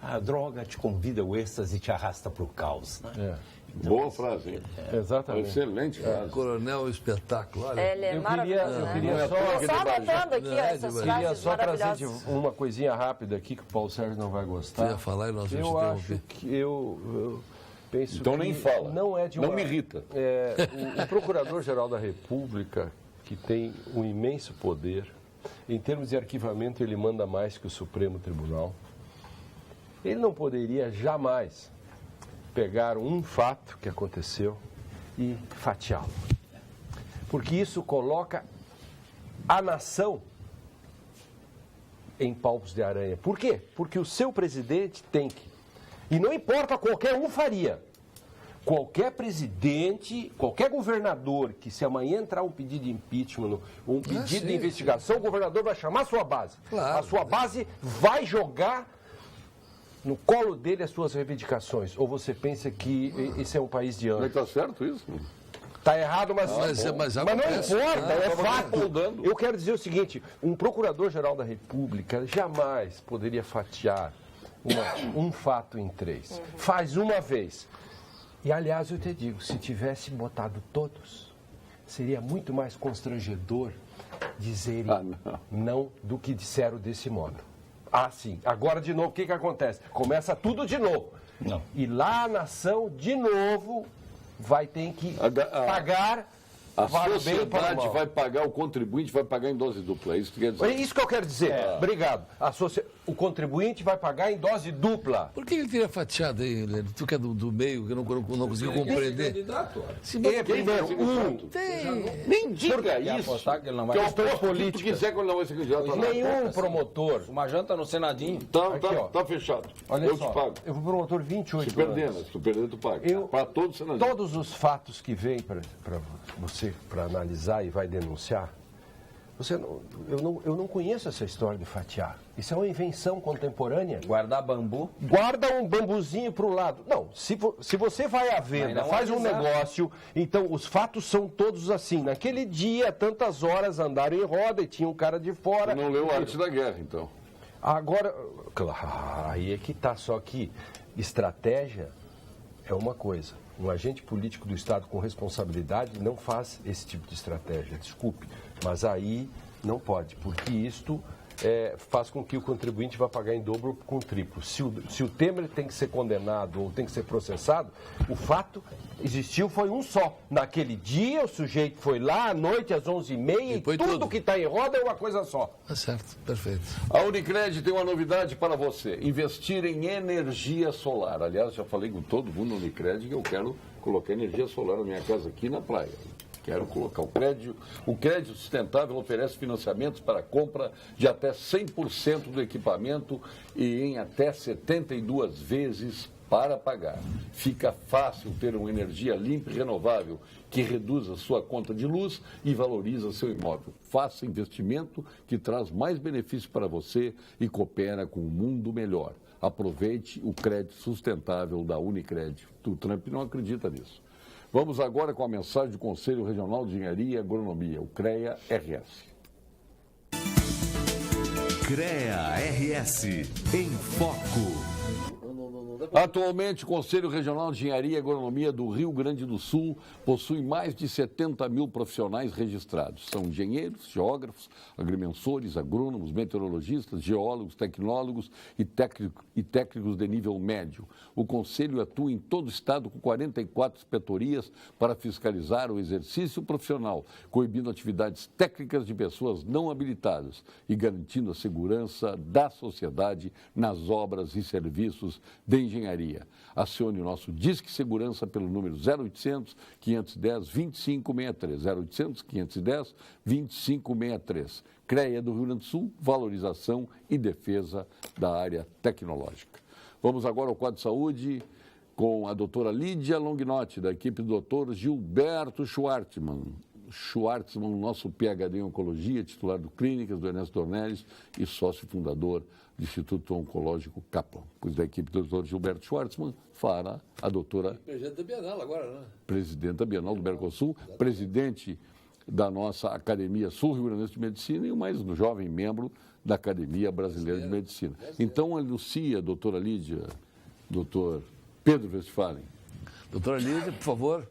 A droga te convida ao êxtase e te arrasta para o caos, né? Boa frase, hein? Exatamente. Excelente frase. Coronel Espetáculo, olha. Ele é maravilhoso, eu né? queria Só anotando aqui essas Queria frases só trazer maravilhosas. uma coisinha rápida aqui que o Paulo Sérgio não vai Você gostar. ia falar e nós vamos Eu acho interromper. que eu penso Então que nem fala. não é de Não uma... me irrita. O Procurador-Geral da República, que tem um imenso poder, em termos de arquivamento, ele manda mais que o Supremo Tribunal. Ele não poderia jamais pegar um fato que aconteceu e fatiá-lo. Porque isso coloca a nação em palpos de aranha. Por quê? Porque o seu presidente tem que, e não importa, qualquer um faria. Qualquer presidente, qualquer governador que se amanhã entrar um pedido de impeachment ou um pedido de investigação, o governador vai chamar a sua base. Claro. A sua base vai jogar no colo dele as suas reivindicações. Ou você pensa que isso é um país de Mas anjos? está certo isso? Está errado, mas não acontece. importa, é fato. mudando. Eu quero dizer o seguinte, um Procurador-Geral da República jamais poderia fatiar um fato em 3. Faz uma vez. E, aliás, eu te digo, se tivesse botado todos, seria muito mais constrangedor dizerem não do que disseram desse modo. Ah, sim. Agora, de novo, o que acontece? Começa tudo de novo. Não. E lá a nação, de novo, vai ter que pagar A vale bem para o sociedade mal. vai pagar, o contribuinte vai pagar em dose dupla. É isso que quer dizer. É isso que eu quero dizer. Obrigado. O contribuinte vai pagar em dose dupla. Por que ele teria fatiado aí, Heleno? Tu que é do meio, que eu não consigo compreender. Quem vai ser candidato? Nem diga isso. Apostar que ele não vai. Que eu aposto que tu quiser que ele não vai ser candidato. Nenhum promotor. Uma janta no Senadinho. Tá fechado. Olha Eu só, te pago. eu fui promotor 28 Se perder, anos. né? Se tu perder, tu paga. Para todos os senadores. Todos os fatos que vêm para você, para analisar e vai denunciar, eu não conheço essa história de fatiar. Isso é uma invenção contemporânea. Guardar bambu. Guarda um bambuzinho para o lado. Não, se você vai à venda, faz um negócio, então os fatos são todos assim. Naquele dia, tantas horas andaram em roda e tinha um cara de fora. Tu não leu Arte da Guerra, então. Agora, claro, aí é que está. Só que estratégia é uma coisa. Um agente político do Estado com responsabilidade não faz esse tipo de estratégia, desculpe. Mas aí não pode, porque isto faz com que o contribuinte vá pagar em dobro ou com triplo. Se o Temer tem que ser condenado ou tem que ser processado, o fato existiu, foi um só. Naquele dia, o sujeito foi lá à noite, às 11h30, e tudo que está em roda é uma coisa só. Tá certo, perfeito. A Unicred tem uma novidade para você. Investir em energia solar. Aliás, já falei com todo mundo na Unicred que eu quero colocar energia solar na minha casa aqui na praia. Quero colocar o crédito sustentável oferece financiamentos para a compra de até 100% do equipamento e em até 72 vezes para pagar. Fica fácil ter uma energia limpa e renovável que reduz a sua conta de luz e valoriza seu imóvel. Faça investimento que traz mais benefício para você e coopera com um mundo melhor. Aproveite o crédito sustentável da Unicred. O Trump não acredita nisso. Vamos agora com a mensagem do Conselho Regional de Engenharia e Agronomia, o CREA-RS. CREA-RS em Foco. Atualmente, o Conselho Regional de Engenharia e Agronomia do Rio Grande do Sul possui mais de 70 mil profissionais registrados. São engenheiros, geógrafos, agrimensores, agrônomos, meteorologistas, geólogos, tecnólogos e técnicos de nível médio. O Conselho atua em todo o estado com 44 inspetorias para fiscalizar o exercício profissional, coibindo atividades técnicas de pessoas não habilitadas e garantindo a segurança da sociedade nas obras e serviços de engenharia. Acione o nosso Disque Segurança pelo número 0800 510 2563. 0800 510 2563. CREA do Rio Grande do Sul, valorização e defesa da área tecnológica. Vamos agora ao quadro de saúde com a doutora Lídia Longinotti, da equipe do doutor Gilberto Schwartzman. Schwartzman, nosso PhD em Oncologia, titular do Clínicas, do Ernesto Dornelles e sócio fundador do Instituto Oncológico Kaplan. Pois da equipe do Dr. Gilberto Schwartzman, fará a doutora... Presidente da Bienal agora, né? Presidente da Bienal do Mercosul, presidente da nossa Academia Sul-Rio Grande de Medicina e o mais jovem membro da Academia Brasileira de Medicina. Então, anuncia, doutora Lídia, doutor Pedro Westphalen. Doutora Lídia, por favor.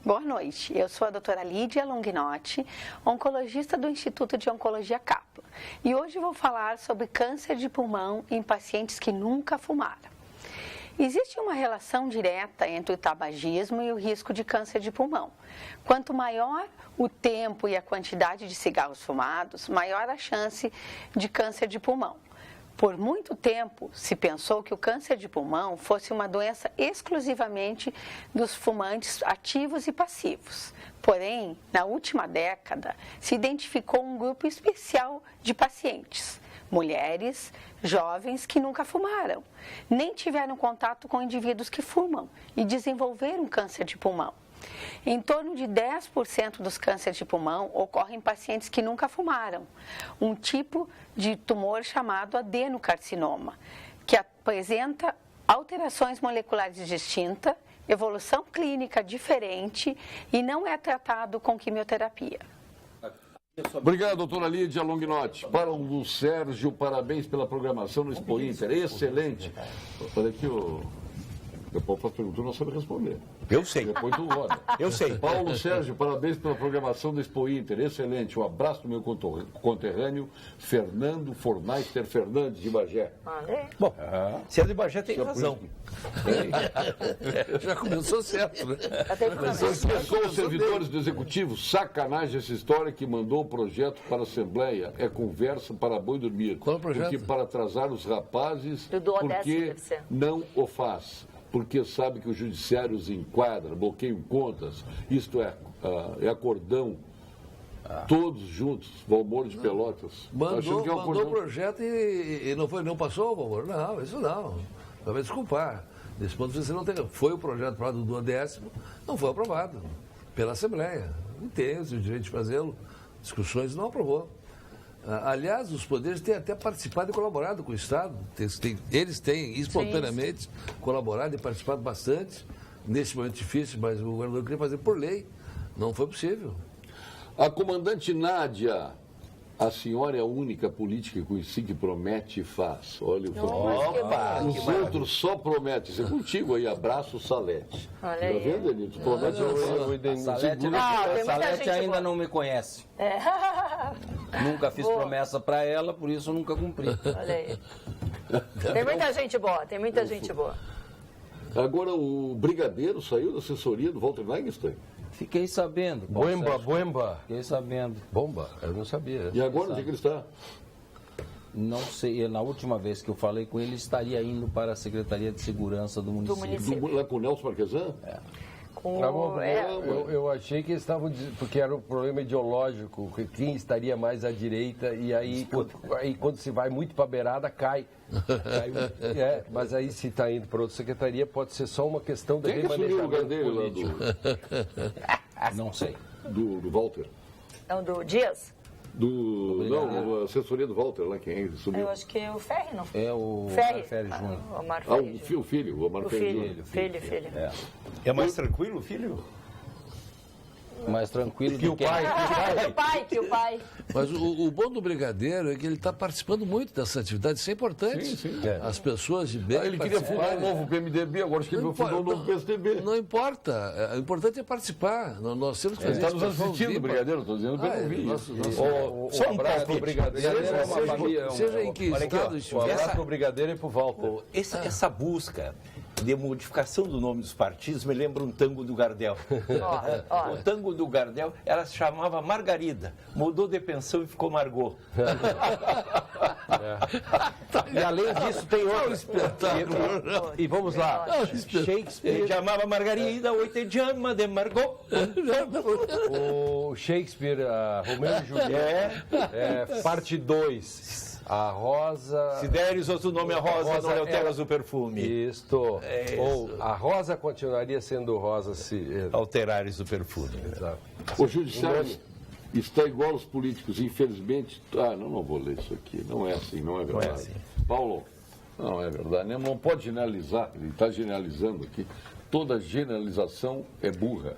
Boa noite, eu sou a doutora Lídia Longinotti, oncologista do Instituto de Oncologia Kaplan. E hoje vou falar sobre câncer de pulmão em pacientes que nunca fumaram. Existe uma relação direta entre o tabagismo e o risco de câncer de pulmão. Quanto maior o tempo e a quantidade de cigarros fumados, maior a chance de câncer de pulmão. Por muito tempo, se pensou que o câncer de pulmão fosse uma doença exclusivamente dos fumantes ativos e passivos. Porém, na última década, se identificou um grupo especial de pacientes, mulheres, jovens que nunca fumaram, nem tiveram contato com indivíduos que fumam e desenvolveram câncer de pulmão. Em torno de 10% dos cânceres de pulmão ocorrem em pacientes que nunca fumaram, um tipo de tumor chamado adenocarcinoma, que apresenta alterações moleculares distintas, evolução clínica diferente e não é tratado com quimioterapia. Obrigado, doutora Lídia Longinotti. Para o Sérgio, parabéns pela programação no Expo Inter. Excelente. Olha aqui, o Paulo faz pergunta, não sabe responder. Eu sei. Depois tu roda. Eu sei. Paulo Sérgio, parabéns pela programação do Expo Inter. Excelente. Um abraço do meu conterrâneo, Fernando Fornaister Fernandes, de Bagé. Bom, se é de Bagé tem razão. Já começou certo, né? São os servidores do Executivo, sacanagem essa história que mandou o projeto para a Assembleia. É conversa para boi dormir. Qual é o projeto? Porque para atrasar os rapazes, porque não o faz. Porque sabe que o judiciário os enquadra, bloqueiam contas, isto é acordão, todos juntos, Valmor de Pelotas. Mandou o projeto e não passou, Valmor? Não, isso não. Vai me desculpar. Nesse ponto de vista, não tem. Foi o projeto aprovado do 10º, não foi aprovado pela Assembleia. Não tem o direito de fazê-lo. Discussões não aprovou. Aliás, os poderes têm até participado e colaborado com o Estado. Eles têm espontaneamente colaborado e participado bastante nesse momento difícil, mas o governador queria fazer por lei. Não foi possível. A comandante Nádia, a senhora é a única política que conheci que promete e faz. Olha, os outros só prometem. Isso é contigo aí, abraço Salete. Olha tá vendo, Elito? Promete a Salete ainda não me conhece. Nunca fiz promessa para ela, por isso nunca cumpri. Olha aí. Tem muita gente boa, tem muita gente boa. Agora o Brigadeiro saiu da assessoria do Walter Lagenstein. Fiquei sabendo. Boemba. Fiquei sabendo. Bomba, eu não sabia. E agora onde é que ele está? Não sei, na última vez que eu falei com ele, estaria indo para a Secretaria de Segurança do município. Lá com o Nelson Marquesan? Eu achei que eles estavam, porque era um problema ideológico, quem estaria mais à direita, e aí quando se vai muito para a beirada, cai. Mas aí se está indo para outra secretaria, pode ser só uma questão de remanejamento o lugar dele político. Não sei. Do Walter? Não, do Dias? Não, a assessoria do Walter, lá quem subiu? Eu acho que é o Ferri, não? É o Ferri Júnior. O Omar Ferri Júnior. O filho, o Omar Ferri Júnior. Filho. É mais tranquilo, filho? Mais tranquilo que o pai. Que o pai. Mas o bom do Brigadeiro é que ele está participando muito dessa atividade, isso é importante. Sim. As pessoas de bem. Ele queria fundar um novo PMDB, agora acho que ele vai fundar um novo PSDB. Não importa, o importante é participar. Nós temos que fazer isso. Está nos assistindo, Brigadeiro, estou dizendo que eu não vi. Só um abraço para o Brigadeiro. Seja em que estado estiver. Um abraço para o Brigadeiro e para o Walter. Essa busca de modificação do nome dos partidos me lembra um tango do Gardel. O tango do Gardel, ela se chamava Margarida, mudou de pensão e ficou Margot. E além disso tem outro espetáculo. E vamos lá, Shakespeare chamava Margarida, hoje te chama de Margot. O Shakespeare, Romeu e Julieta, parte 2. A Rosa... Se deres outro nome a Rosa, não alteras o perfume. Isto. Ou a Rosa continuaria sendo Rosa se... Alterares o perfume. Exato. O judiciário está igual aos políticos, infelizmente... não vou ler isso aqui. Não é assim, não é verdade. Não é assim. Paulo, não é verdade. Não pode generalizar, ele está generalizando aqui. Toda generalização é burra.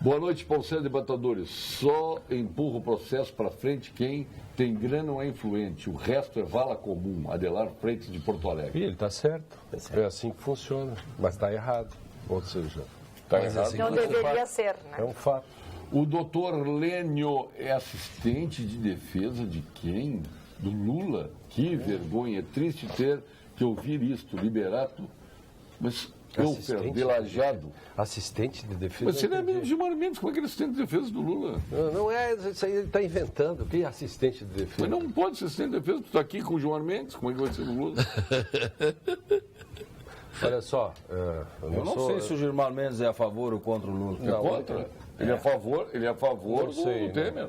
Boa noite, Paulo Debatadores. Só empurra o processo para frente quem tem grana ou é influente. O resto é vala comum. Adelar Freitas de Porto Alegre. E ele está certo. É assim que funciona. Mas está errado. Ou seja, está errado. assim, Não deveria ser, né? É um fato. O doutor Lênio é assistente de defesa de quem? Do Lula? Que vergonha. É triste ter que ouvir isto. Liberato. Mas eu perdi Lajado. Assistente de defesa. Mas ele é amigo de Gilmar Mendes. Como é que ele é assistente de defesa do Lula? Não é, isso aí ele está inventando. Que assistente de defesa? Mas não pode ser assistente de defesa. Tu está aqui com o Gilmar Mendes. Como é que vai ser do Lula? Olha só. Eu não sei se o Gilmar Mendes é a favor ou contra o Lula. É contra? Ele é a favor do Temer.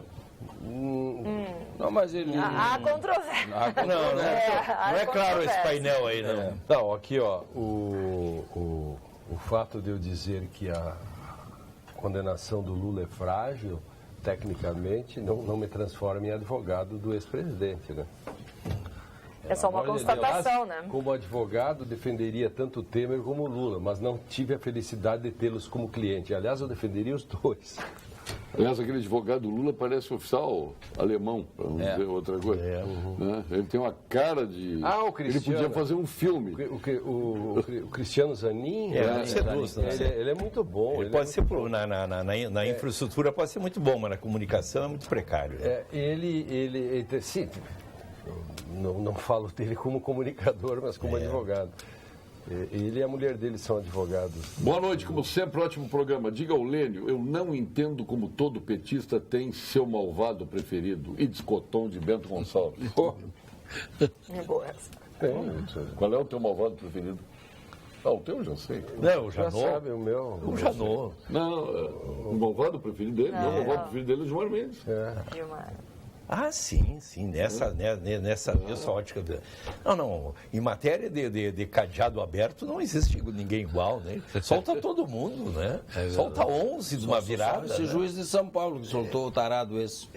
Não, mas ele... Há controvérsia. Não é claro esse painel aí, não. Não, aqui, ó, o fato de eu dizer que a condenação do Lula é frágil, tecnicamente, não me transforma em advogado do ex-presidente, né? É só uma constatação, né? Como advogado, defenderia tanto o Temer como o Lula, mas não tive a felicidade de tê-los como cliente. Aliás, eu defenderia os dois. Aliás, aquele advogado do Lula parece oficial alemão, para não dizer outra coisa. Né? Ele tem uma cara de... o Cristiano. Ele podia fazer um filme. O Cristiano Zanin, ele é muito bom. Ele pode ser, na infraestrutura pode ser muito bom, mas na comunicação é muito precário. Né? Sim, não falo dele como comunicador, mas como advogado. Ele e a mulher dele são advogados. Boa noite, como sempre, ótimo programa. Diga ao Lênio, eu não entendo como todo petista tem seu malvado preferido. Ides-Coton de Bento Gonçalves. É boa essa. Qual é o teu malvado preferido? O teu eu já sei. Não, o Janot. Já sabe o meu. O Janot. Não, o malvado preferido dele, o malvado preferido dele é o Gilmar Mendes. Gilmar. Ah, sim, nessa ótica. Não, em matéria de cadeado aberto não existe ninguém igual, né? Solta todo mundo, né? Solta 11 de uma virada. Esse juiz de São Paulo que soltou o tarado esse.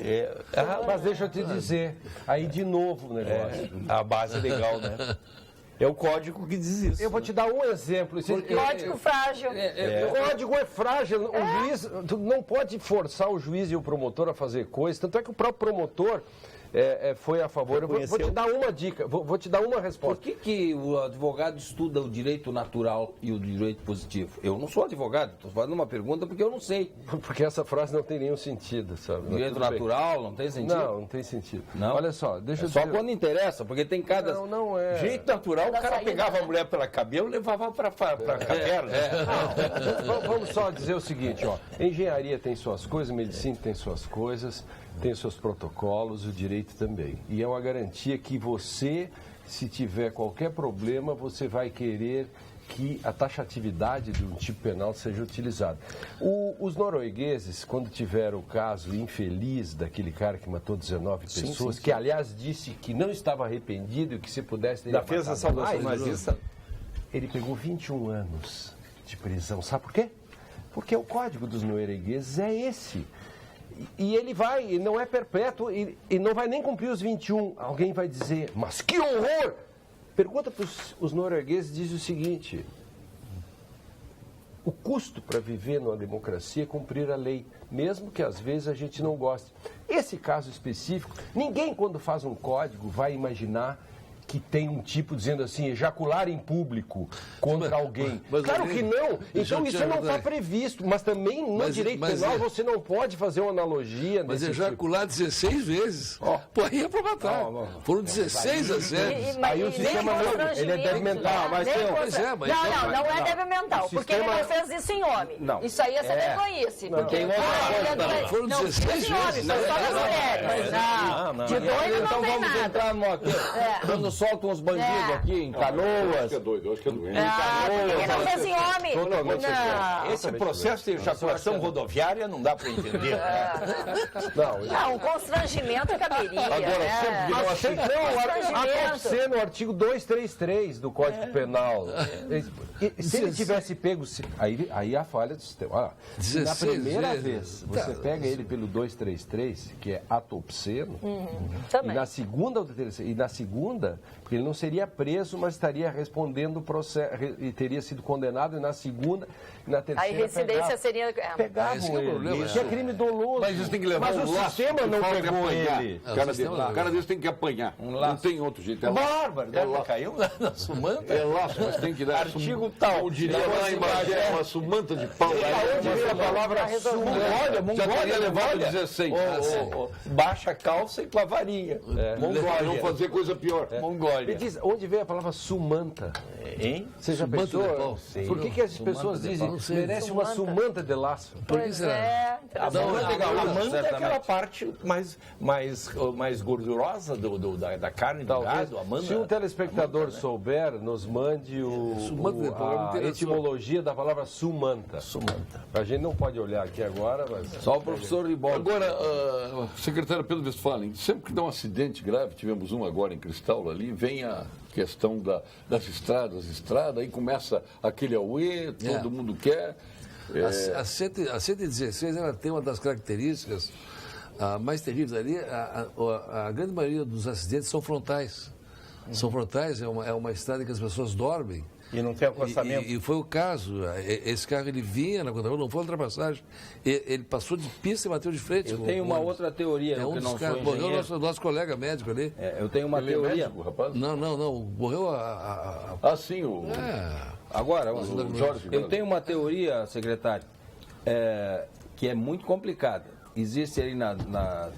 Mas deixa eu te dizer, aí de novo o negócio. A base legal, né? É o código que diz isso. Eu vou te dar um exemplo. Código frágil. O código é frágil. O juiz não pode forçar o juiz e o promotor a fazer coisas. Tanto é que o próprio promotor foi a favor. Eu vou te dar uma dica, vou te dar uma resposta. Por que o advogado estuda o direito natural e o direito positivo? Eu não sou advogado, estou fazendo uma pergunta porque eu não sei. Porque essa frase não tem nenhum sentido, sabe? Direito natural não tem sentido? Não tem sentido. Não? Olha só, deixa eu só dizer... quando interessa, porque tem cada... Não é... Jeito natural, o cara pegava a mulher pela cabelo e levava para a caverna. Vamos só dizer o seguinte, ó. Engenharia tem suas coisas, medicina tem suas coisas, tem os seus protocolos, o direito também. E é uma garantia que você, se tiver qualquer problema, você vai querer que a taxatividade de um tipo penal seja utilizada. Os noruegueses, quando tiveram o caso infeliz daquele cara que matou 19 pessoas, que aliás disse que não estava arrependido e que se pudesse... Da defesa saudação nazista. Ele pegou 21 anos de prisão. Sabe por quê? Porque o código dos noruegueses é esse. E ele vai, não é perpétuo, e não vai nem cumprir os 21. Alguém vai dizer, mas que horror! Pergunta para os noruegueses, diz o seguinte: o custo para viver numa democracia é cumprir a lei, mesmo que às vezes a gente não goste. Esse caso específico, ninguém quando faz um código vai imaginar que tem um tipo dizendo assim, ejacular em público contra alguém. Claro que não. Então isso não está previsto. Mas também no direito penal você não pode fazer uma analogia. Mas ejacular 16 vezes. Pô, aí é para matar. Foram 16 a 0. Aí o sistema ele é débil mental. Não é débil mental. Porque ele não fez isso em homem. Isso aí é ser vergonhice. Foram 16 vezes. Foi só das mulheres. De doido não tem nada. Soltam uns bandidos aqui em Canoas. Eu acho que é doido. Porque não fez em homem. Esse processo de ejaculação rodoviária não dá para entender. Não, um constrangimento caberia. Agora, sempre no artigo 233 do Código Penal. Se ele tivesse pego... Aí a falha do sistema. Na primeira vez, você pega ele pelo 233, que é ato obsceno, e na segunda, Porque ele não seria preso, mas estaria respondendo o processo e teria sido condenado, e na segunda e na terceira Aí residência seria... pegavam esse que é o ele. problema, Isso é crime doloso. Mas eles têm que levar Mas um o laço, sistema que não falta de pegou apanhar. ele. O cara desse tem que apanhar. Não tem outro jeito. Bárbaro, É laço. caiu na sumanta. É laço, mas tem que dar. Artigo tal. Eu diria lá em Bagé, uma sumanta de pau. Onde veio a palavra Mongólia? Já teria levado 16. Baixa a calça e com a varinha. Mongólia, vão fazer coisa pior. Me Mongólia. diz, onde veio a palavra sumanta? Hein? Você já Sumanta pensou? de pau. Por que as pessoas dizem merece uma sumanta de laço? Pois é. A manta é aquela certamente. parte mais gordurosa da carne do gado. A manta, Se um telespectador souber, nos mande Sumanta de pau, é muito a interessante. etimologia da palavra sumanta. Sumanta. A gente não pode olhar aqui agora, mas... Só o professor Riboldi. Agora, secretário Pedro Westphalen, sempre que dá um acidente grave, tivemos um agora em Cristal ali, vem a questão das estradas, aí começa aquele auê, todo mundo quer. A 116 ela tem uma das características mais terríveis ali. A grande maioria dos acidentes são frontais. São frontais, é uma estrada em que as pessoas dormem. E não tem acostamento. E foi o caso. Esse carro ele vinha na contramão, não foi ultrapassagem. Ele passou de pista e bateu de frente. Eu com tenho o uma ônibus. outra teoria, É eu um que dos não caras. sou Morreu engenheiro. nosso colega médico ali. Eu tenho uma Ele é teoria. médico, rapaz? Não. Morreu Sim, o Agora, Jorge. eu tenho uma teoria, secretário, que é muito complicada. Existe ali na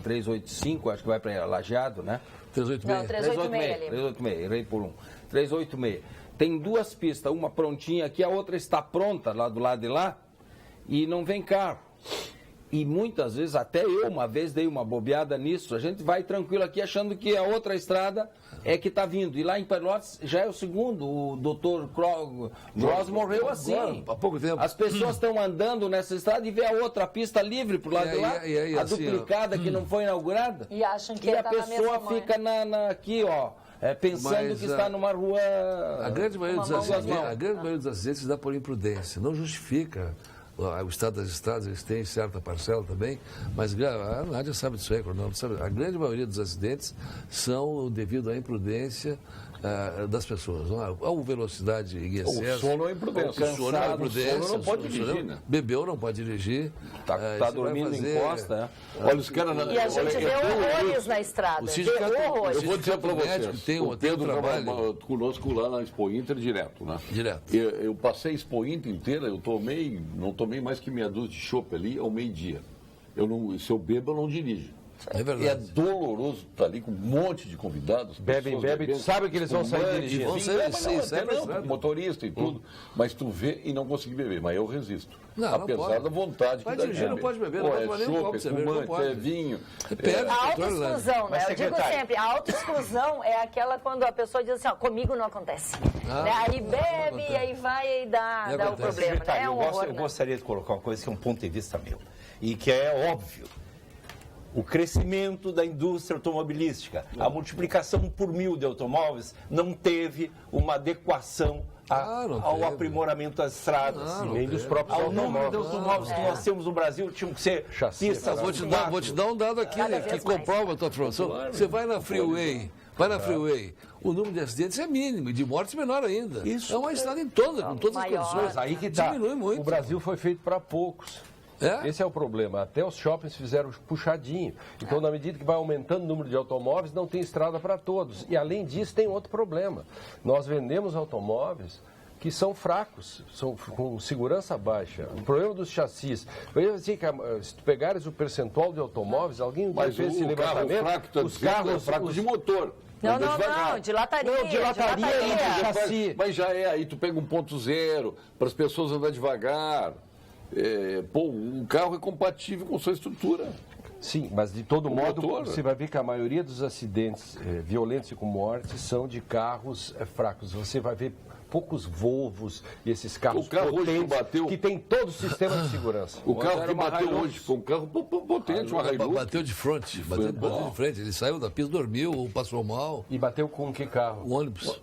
385, acho que vai para Lajeado, né? 386. Não, 386 ali. 386, errei por um. 386. Tem duas pistas, uma prontinha aqui, a outra está pronta lá do lado de lá e não vem carro. E muitas vezes, até eu uma vez dei uma bobeada nisso, a gente vai tranquilo aqui achando que a outra estrada é que está vindo. E lá em Pelotas já é o segundo, o doutor Gross morreu assim. Agora, há pouco tempo. As pessoas estão andando nessa estrada e vê a outra pista livre pro lado de lá, e a assim, duplicada que não foi inaugurada. E acham que E a tá na pessoa mesma mãe. fica aqui, ó, pensando Mas, que está numa rua... A grande maioria dos Uma mão acidentes, das mãos. a grande maioria dos acidentes se dá por imprudência. Não justifica o estado das estradas, eles têm certa parcela também, mas a Nádia sabe disso aí, Coronel, sabe? A grande maioria dos acidentes são devido à imprudência das pessoas. Ou velocidade em excesso. O sono é imprudência. O sono é imprudência. O sono não pode dirigir, né? Bebeu não pode dirigir. Tá Você vai dormindo fazer- em costa, Olha, os caras... E a gente vê horrores na estrada. O Vê sindicato- horrores. Eu vou dizer para você, médico tem um o Pedro trabalho. trabalha conosco lá na Expo Inter direto, né? Direto. Eu passei a Expo Inter inteira, não tomei mais que meia dúzia de chopp ali ao meio-dia. Se eu bebo, eu não dirijo. É E é verdade. doloroso estar ali com um monte de convidados. Bebem, pessoas bebem, tu sabe que eles vão sair espumante, dirigindo. Vão sair, sim, sai não, pensando. motorista e tudo. Mas tu vê e não consegui beber, mas eu resisto. Não, não Apesar pode. da vontade Vai que dá de dirigir, não beber. pode beber, Pô, não pode é tomar nem um chopp, copo de cerveja, não espumante, pode. é vinho. Perde. A autoexclusão, né? Mas, Eu digo secretário- sempre, a autoexclusão é aquela quando a pessoa diz assim, ó, comigo não acontece. Né? Aí bebe, e aí vai e dá o acontece. problema. Né? Secretário, É um horror, eu né? gostaria de colocar uma coisa que é um ponto de vista meu, e que é óbvio. O crescimento da indústria automobilística, a multiplicação por 1000 de automóveis não teve uma adequação Não ao teve. aprimoramento das estradas. Não Nem dos próprios Ao número de automóveis. automóveis que nós temos no Brasil, tinham que ser Chassi, pistas Vou te dar um dado aqui Cada que vez mais. comprova a tua afirmação. Você vai na freeway, o número de acidentes é mínimo e de mortes menor ainda. Isso. É uma estrada em toda, com todas as Maior. condições. Aí que tá. Diminui muito. O Brasil foi feito para poucos. É? Esse é o problema. Até os shoppings fizeram puxadinho. Então, na medida que vai aumentando o número de automóveis, não tem estrada para todos. E, além disso, tem outro problema. Nós vendemos automóveis que são fracos, são com segurança baixa. O problema dos chassis. Eu ia dizer que se tu pegares o percentual de automóveis, alguém Mas fez esse o carro levantamento, fraco, tá os dizendo, carros é fraco de motor. Não, Anda não, devagar. não, de lataria. Não, de lataria e de chassi. Mas já é, aí tu pega 1.0, para as pessoas andar devagar. O carro é compatível com sua estrutura. Sim, mas de todo modo, motor. você vai ver que a maioria dos acidentes violentos e com morte são de carros fracos. Você vai ver poucos Volvos e esses carros O carro hoje potentes bateu- que tem todo o sistema de segurança. O carro era que uma bateu Hilux. hoje foi um carro potente, uma Hilux. Bateu de frente, bateu de frente. Ele saiu da pista, dormiu, ou passou mal. E bateu com que carro? O ônibus.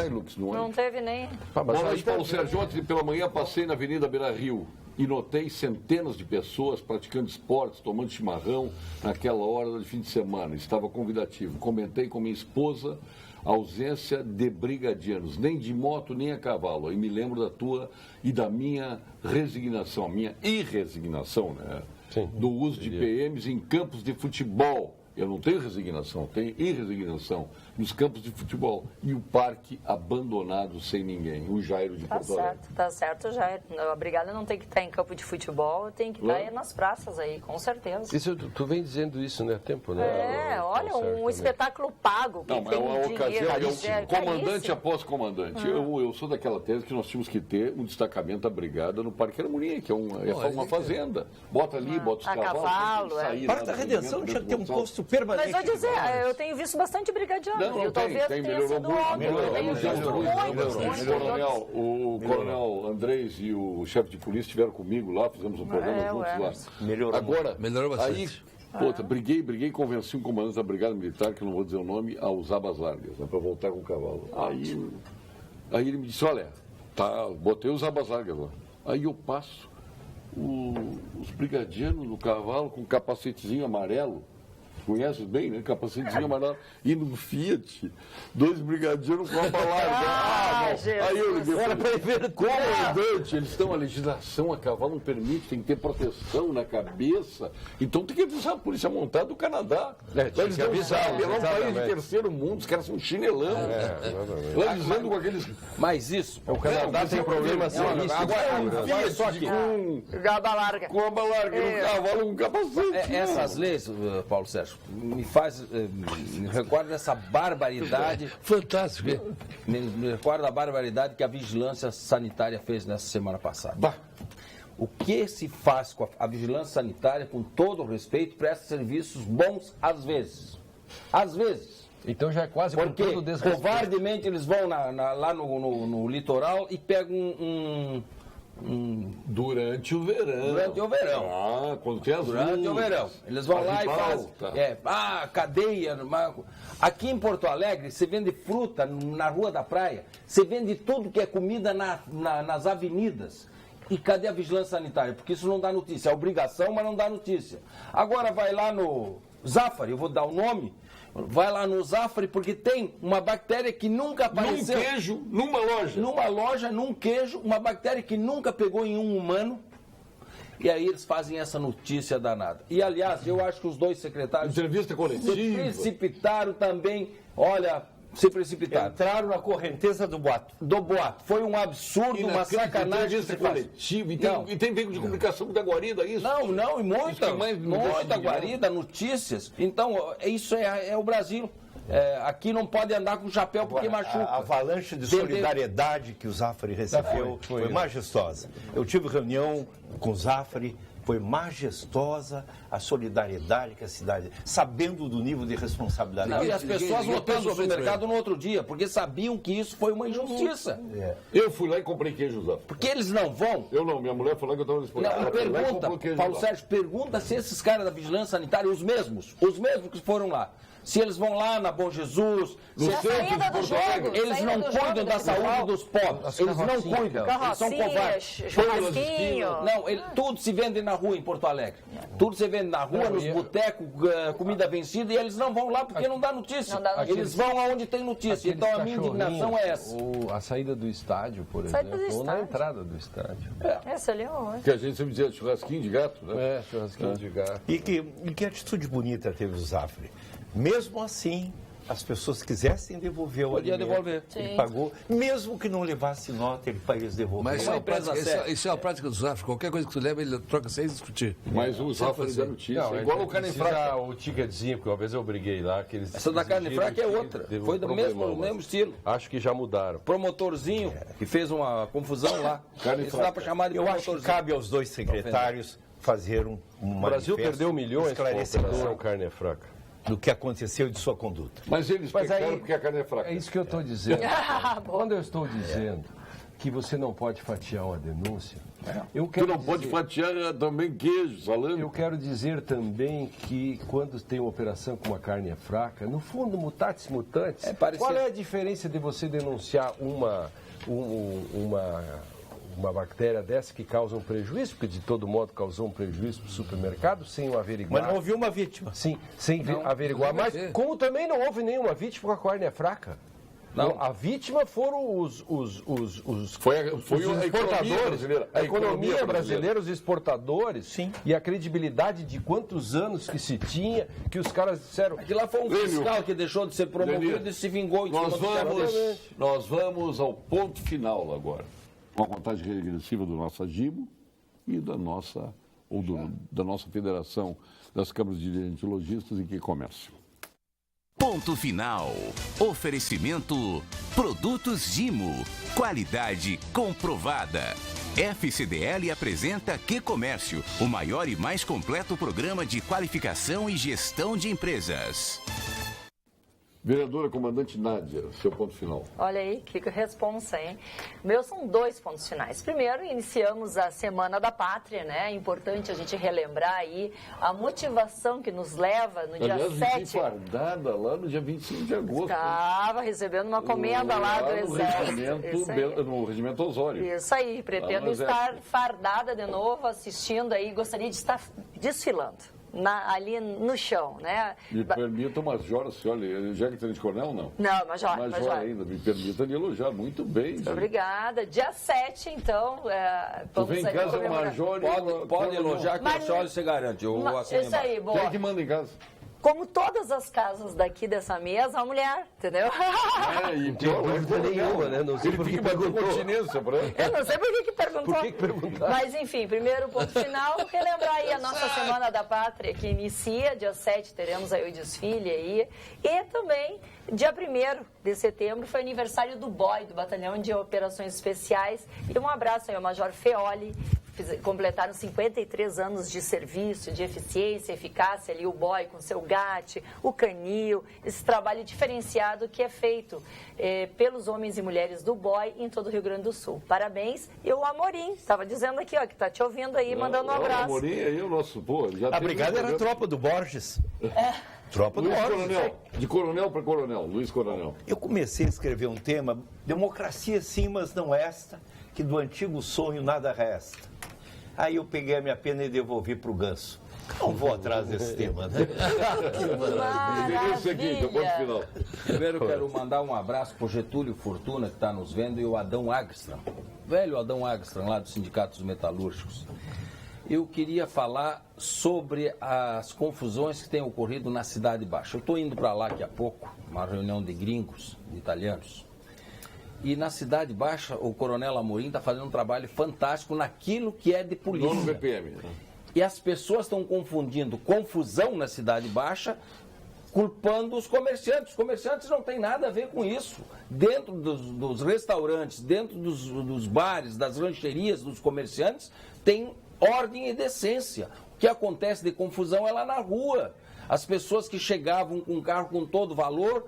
Hilux, não é? Não teve nem... Ah, mas Bola aí de Paulo tá- Sérgio, ontem pela manhã passei na Avenida Beira Rio e notei centenas de pessoas praticando esportes, tomando chimarrão naquela hora de fim de semana. Estava convidativo. Comentei com minha esposa, ausência de brigadianos, nem de moto, nem a cavalo. E me lembro da tua e da minha resignação, a minha irresignação, né? Sim. Do uso de PMs em campos de futebol. Eu não tenho resignação, tenho irresignação nos campos de futebol. E o parque abandonado sem ninguém, o Jairo de Porto Alegre. Tá certo, Jairo. A brigada não tem que estar em campo de futebol, tem que estar nas praças aí, com certeza. Isso, tu vem dizendo isso, né? Há tempo, né? Olha, um espetáculo pago. Não, mas é uma ocasião, comandante após comandante. Eu sou daquela tese que nós tínhamos que ter um destacamento da brigada no Parque Aramorim, que é uma fazenda. Bota ali, bota os cavalos. O Parque da Redenção tinha que ter um posto permanente. Mas vou dizer, eu tenho visto bastante brigadiano. Não, tem, melhorou muito. O coronel Andrés e o chefe de polícia estiveram comigo lá, fizemos um programa juntos lá. Melhorou bastante. Aí, briguei, convenci um comandante da Brigada Militar, que eu não vou dizer o nome, a usar abas largas, né, para voltar com o cavalo. Aí ele me disse, olha, tá, botei os abas largas lá. Aí eu passo os brigadianos no cavalo com capacetezinho amarelo. Conheces bem, né? Capacetezinho amarelo. E no Fiat, 2 brigadianos com a larga. Aí eu liguei para ver comandante, eles estão, a legislação a cavalo não permite, tem que ter proteção na cabeça. Então tem que avisar a polícia montada do Canadá. Eles não sabem, é um país de terceiro mundo, os caras são chinelão. Avisando com aqueles... Mas isso, o Canadá tem problema seríssimo. Agora só que com aba larga no cavalo com capacete. Essas leis, Paulo Sérgio, me recorda dessa barbaridade. Fantástico. Me recorda da barbaridade que a vigilância sanitária fez nessa semana passada. O que se faz com a vigilância sanitária, com todo o respeito, presta serviços bons às vezes. Às vezes. Então já é quase porque com todo desrespeito. Covardemente eles vão lá no litoral e pegam Durante o verão. Quando tem as Durante o verão. Eles vão lá e fazem. Cadeia. Aqui em Porto Alegre, você vende fruta na Rua da Praia, você vende tudo que é comida nas avenidas. E cadê a vigilância sanitária? Porque isso não dá notícia. É obrigação, mas não dá notícia. Agora vai lá no Zafari, eu vou dar o nome. Vai lá no Zafari porque tem uma bactéria que nunca apareceu. Num queijo, numa loja. Numa loja, num queijo, uma bactéria que nunca pegou em um humano. E aí eles fazem essa notícia danada. E, aliás, eu acho que os 2 secretários... Entrevista coletiva. Se precipitaram também, se precipitaram. Entraram na correnteza do boato. Foi um absurdo, uma sacanagem. Entrevista coletiva. E tem veículo de comunicação da guarida, isso? Não, e muita guarida, notícias. Então, isso é o Brasil. Aqui não pode andar com chapéu porque machuca. A avalanche de solidariedade que o Zafari recebeu foi majestosa. Eu tive reunião com o Zafari, foi majestosa a solidariedade que a cidade, sabendo do nível de responsabilidade. E as pessoas voltando ao supermercado no outro dia, porque sabiam que isso foi uma injustiça. Eu fui lá e comprei queijo, Zafari. Porque eles não vão. Eu não, minha mulher falou que eu estava disponível. Pergunta, Paulo Sérgio, pergunta se esses caras da vigilância sanitária, os mesmos que foram lá, se eles vão lá na Bom Jesus, no centro de Porto Alegre, eles não cuidam da saúde dos pobres. Eles não cuidam. Eles são covardes. Tudo se vende na rua em Porto Alegre. Tudo se vende na rua, nos botecos, comida vencida, e eles não vão lá porque não dá notícia. Eles vão aonde tem notícia. Então a minha indignação é essa. A saída do estádio, por exemplo, ou na entrada do estádio. Essa ali é uma. Que a gente sempre dizia churrasquinho de gato, né? Churrasquinho de gato. E que atitude bonita teve o Zafari. Mesmo assim, as pessoas quisessem devolver o alimento. Devolver. Ele pagou, mesmo que não levasse nota, ele devolver. Mas isso é a prática do Zafari. Qualquer coisa que tu leva, ele troca sem discutir. Mas o Zafari dá notícia. Não, igual o carne fraca. O ticketzinho, porque uma vez eu briguei lá. Que eles essa da carne fraca é outra. Foi do mesmo estilo. Acho que já mudaram. Promotorzinho, que fez uma confusão lá. Isso dá para chamar de promotorzinho. Eu acho que cabe aos 2 secretários fazer um O Brasil perdeu milhões com a operação carne fraca. Do que aconteceu e de sua conduta. Mas eles pecaram porque a carne é fraca. É isso que eu estou dizendo. Quando eu estou dizendo que você não pode fatiar uma denúncia, tu não pode fatiar também queijo, salame. Eu quero dizer também que quando tem uma operação com uma carne é fraca, no fundo, mutatis mutandis, qual é a diferença de você denunciar uma bactéria dessa que causa um prejuízo, porque de todo modo causou um prejuízo para o supermercado, sem o averiguar. Mas não houve uma vítima. Sim, sem averiguar. Mas como também não houve nenhuma vítima, a carne é fraca. Não, a vítima foram os Foi a exportadores, brasileira. a economia brasileira, os exportadores. Sim. E a credibilidade de quantos anos que se tinha, que os caras disseram... Aquilo lá foi um fiscal que deixou de ser promovido e se vingou. Nós vamos ao ponto final agora, com a contagem regressiva do nosso AGIMO e da nossa Federação das Câmaras de Dirigentes Lojistas e Comércio. Ponto final. Oferecimento Produtos Gimo. Qualidade comprovada. FCDL apresenta Que Comércio, o maior e mais completo programa de qualificação e gestão de empresas. Vereadora Comandante Nádia, seu ponto final. Olha aí, que responsa, hein? Meus são 2 pontos finais. Primeiro, iniciamos a Semana da Pátria, né? É importante a gente relembrar aí a motivação que nos leva no dia 7. Fardada lá no dia 25 de agosto. Estava recebendo uma comenda lá do Exército. No Regimento Osório. Isso aí, pretendo estar fardada de novo, assistindo aí, gostaria de estar desfilando. Ali no chão, né? Me permita, Major, senhora, já que tenente coronel, não? Não, Major. Ainda, me permita lhe elogiar, muito bem. Gente. Obrigada. Dia 7, então, tu vem em casa, Major... Pode elogiar que a senhora se garante. Isso aí, boa. Quem é que manda em casa? Como todas as casas daqui dessa mesa, a mulher, entendeu? Não tem dúvida nenhuma, né? Não sei por que perguntou. Eu não sei por que perguntou. Por que perguntar? Mas, enfim, primeiro ponto final, relembrar aí a nossa Semana da Pátria, que inicia, dia 7, teremos aí o desfile aí. E também, dia 1º de setembro, foi aniversário do BOI, do Batalhão de Operações Especiais. E um abraço aí ao Major Feoli. Completaram 53 anos de serviço, de eficiência, eficácia ali, o BOI com seu GAT, o Canil, esse trabalho diferenciado que é feito pelos homens e mulheres do BOI em todo o Rio Grande do Sul. Parabéns. E o Amorim, estava dizendo aqui, ó, que está te ouvindo aí, mandando um abraço. O Amorim aí, o nosso, a brigada era a tropa do Borges. Tropa do Luiz Borges. Coronel, de coronel para coronel, Luiz Coronel. Eu comecei a escrever um tema, democracia sim, mas não esta, que do antigo sonho nada resta. Aí eu peguei a minha pena e devolvi para o Ganso. Não vou atrás desse tema, né? Esse aqui, que é o ponto final. Primeiro eu quero mandar um abraço para o Getúlio Fortuna, que está nos vendo, e o Adão Agstram. Velho Adão Agstram, lá do Sindicato dos Metalúrgicos. Eu queria falar sobre as confusões que têm ocorrido na Cidade Baixa. Eu estou indo para lá daqui a pouco, uma reunião de gringos, de italianos. E na Cidade Baixa, o Coronel Amorim está fazendo um trabalho fantástico naquilo que é de polícia. No BPM. E as pessoas estão confundindo confusão na Cidade Baixa, culpando os comerciantes. Os comerciantes não têm nada a ver com isso. Dentro dos restaurantes, dentro dos bares, das rancherias dos comerciantes, tem ordem e decência. O que acontece de confusão é lá na rua. As pessoas que chegavam com um carro com todo valor,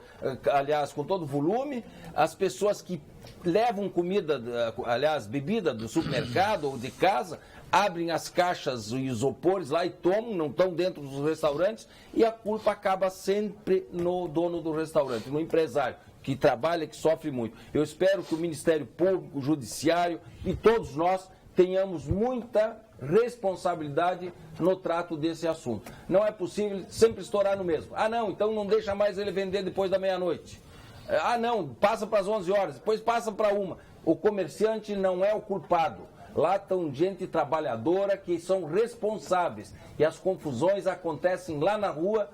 aliás, com todo volume, as pessoas que levam comida, aliás, bebida do supermercado ou de casa, abrem as caixas e isopores lá e tomam, não estão dentro dos restaurantes, e a culpa acaba sempre no dono do restaurante, no empresário, que trabalha, que sofre muito. Eu espero que o Ministério Público, o Judiciário e todos nós tenhamos muita responsabilidade no trato desse assunto. Não é possível sempre estourar no mesmo. Ah, não, então não deixa mais ele vender depois da meia-noite. Ah, não, passa para as 11 horas, depois passa para 1. O comerciante não é o culpado. Lá estão gente trabalhadora que são responsáveis. E as confusões acontecem lá na rua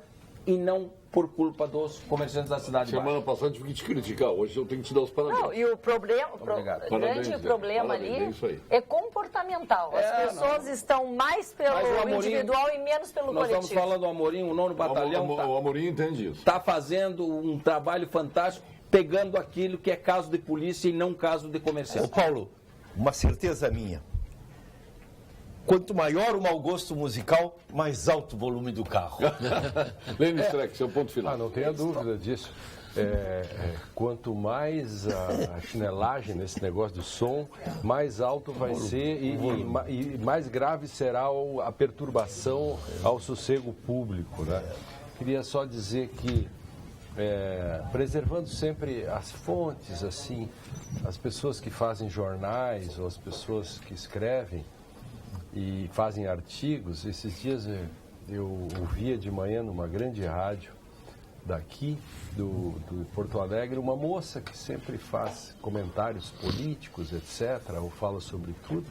e não por culpa dos comerciantes da cidade. Semana passada eu tive que te criticar, hoje eu tenho que te dar os parabéns. Não, e o problema, o grande problema ali é comportamental. As pessoas estão mais pelo Amorim, individual e menos pelo coletivo. Nós estamos falando do Amorim, o 9º Batalhão. O Amorim entende isso. Está fazendo um trabalho fantástico, pegando aquilo que é caso de polícia e não caso de comerciante. Ô Paulo, uma certeza minha. Quanto maior o mau gosto musical, mais alto o volume do carro. Lênin Streck, seu ponto final. Não tenha dúvida disso. Quanto mais a chinelagem nesse negócio do som, mais alto vai ser e mais grave será a perturbação ao sossego público, né? Queria só dizer que, preservando sempre as fontes, assim, as pessoas que fazem jornais ou as pessoas que escrevem e fazem artigos, esses dias eu ouvia de manhã numa grande rádio daqui, do Porto Alegre, uma moça que sempre faz comentários políticos, etc., ou fala sobre tudo.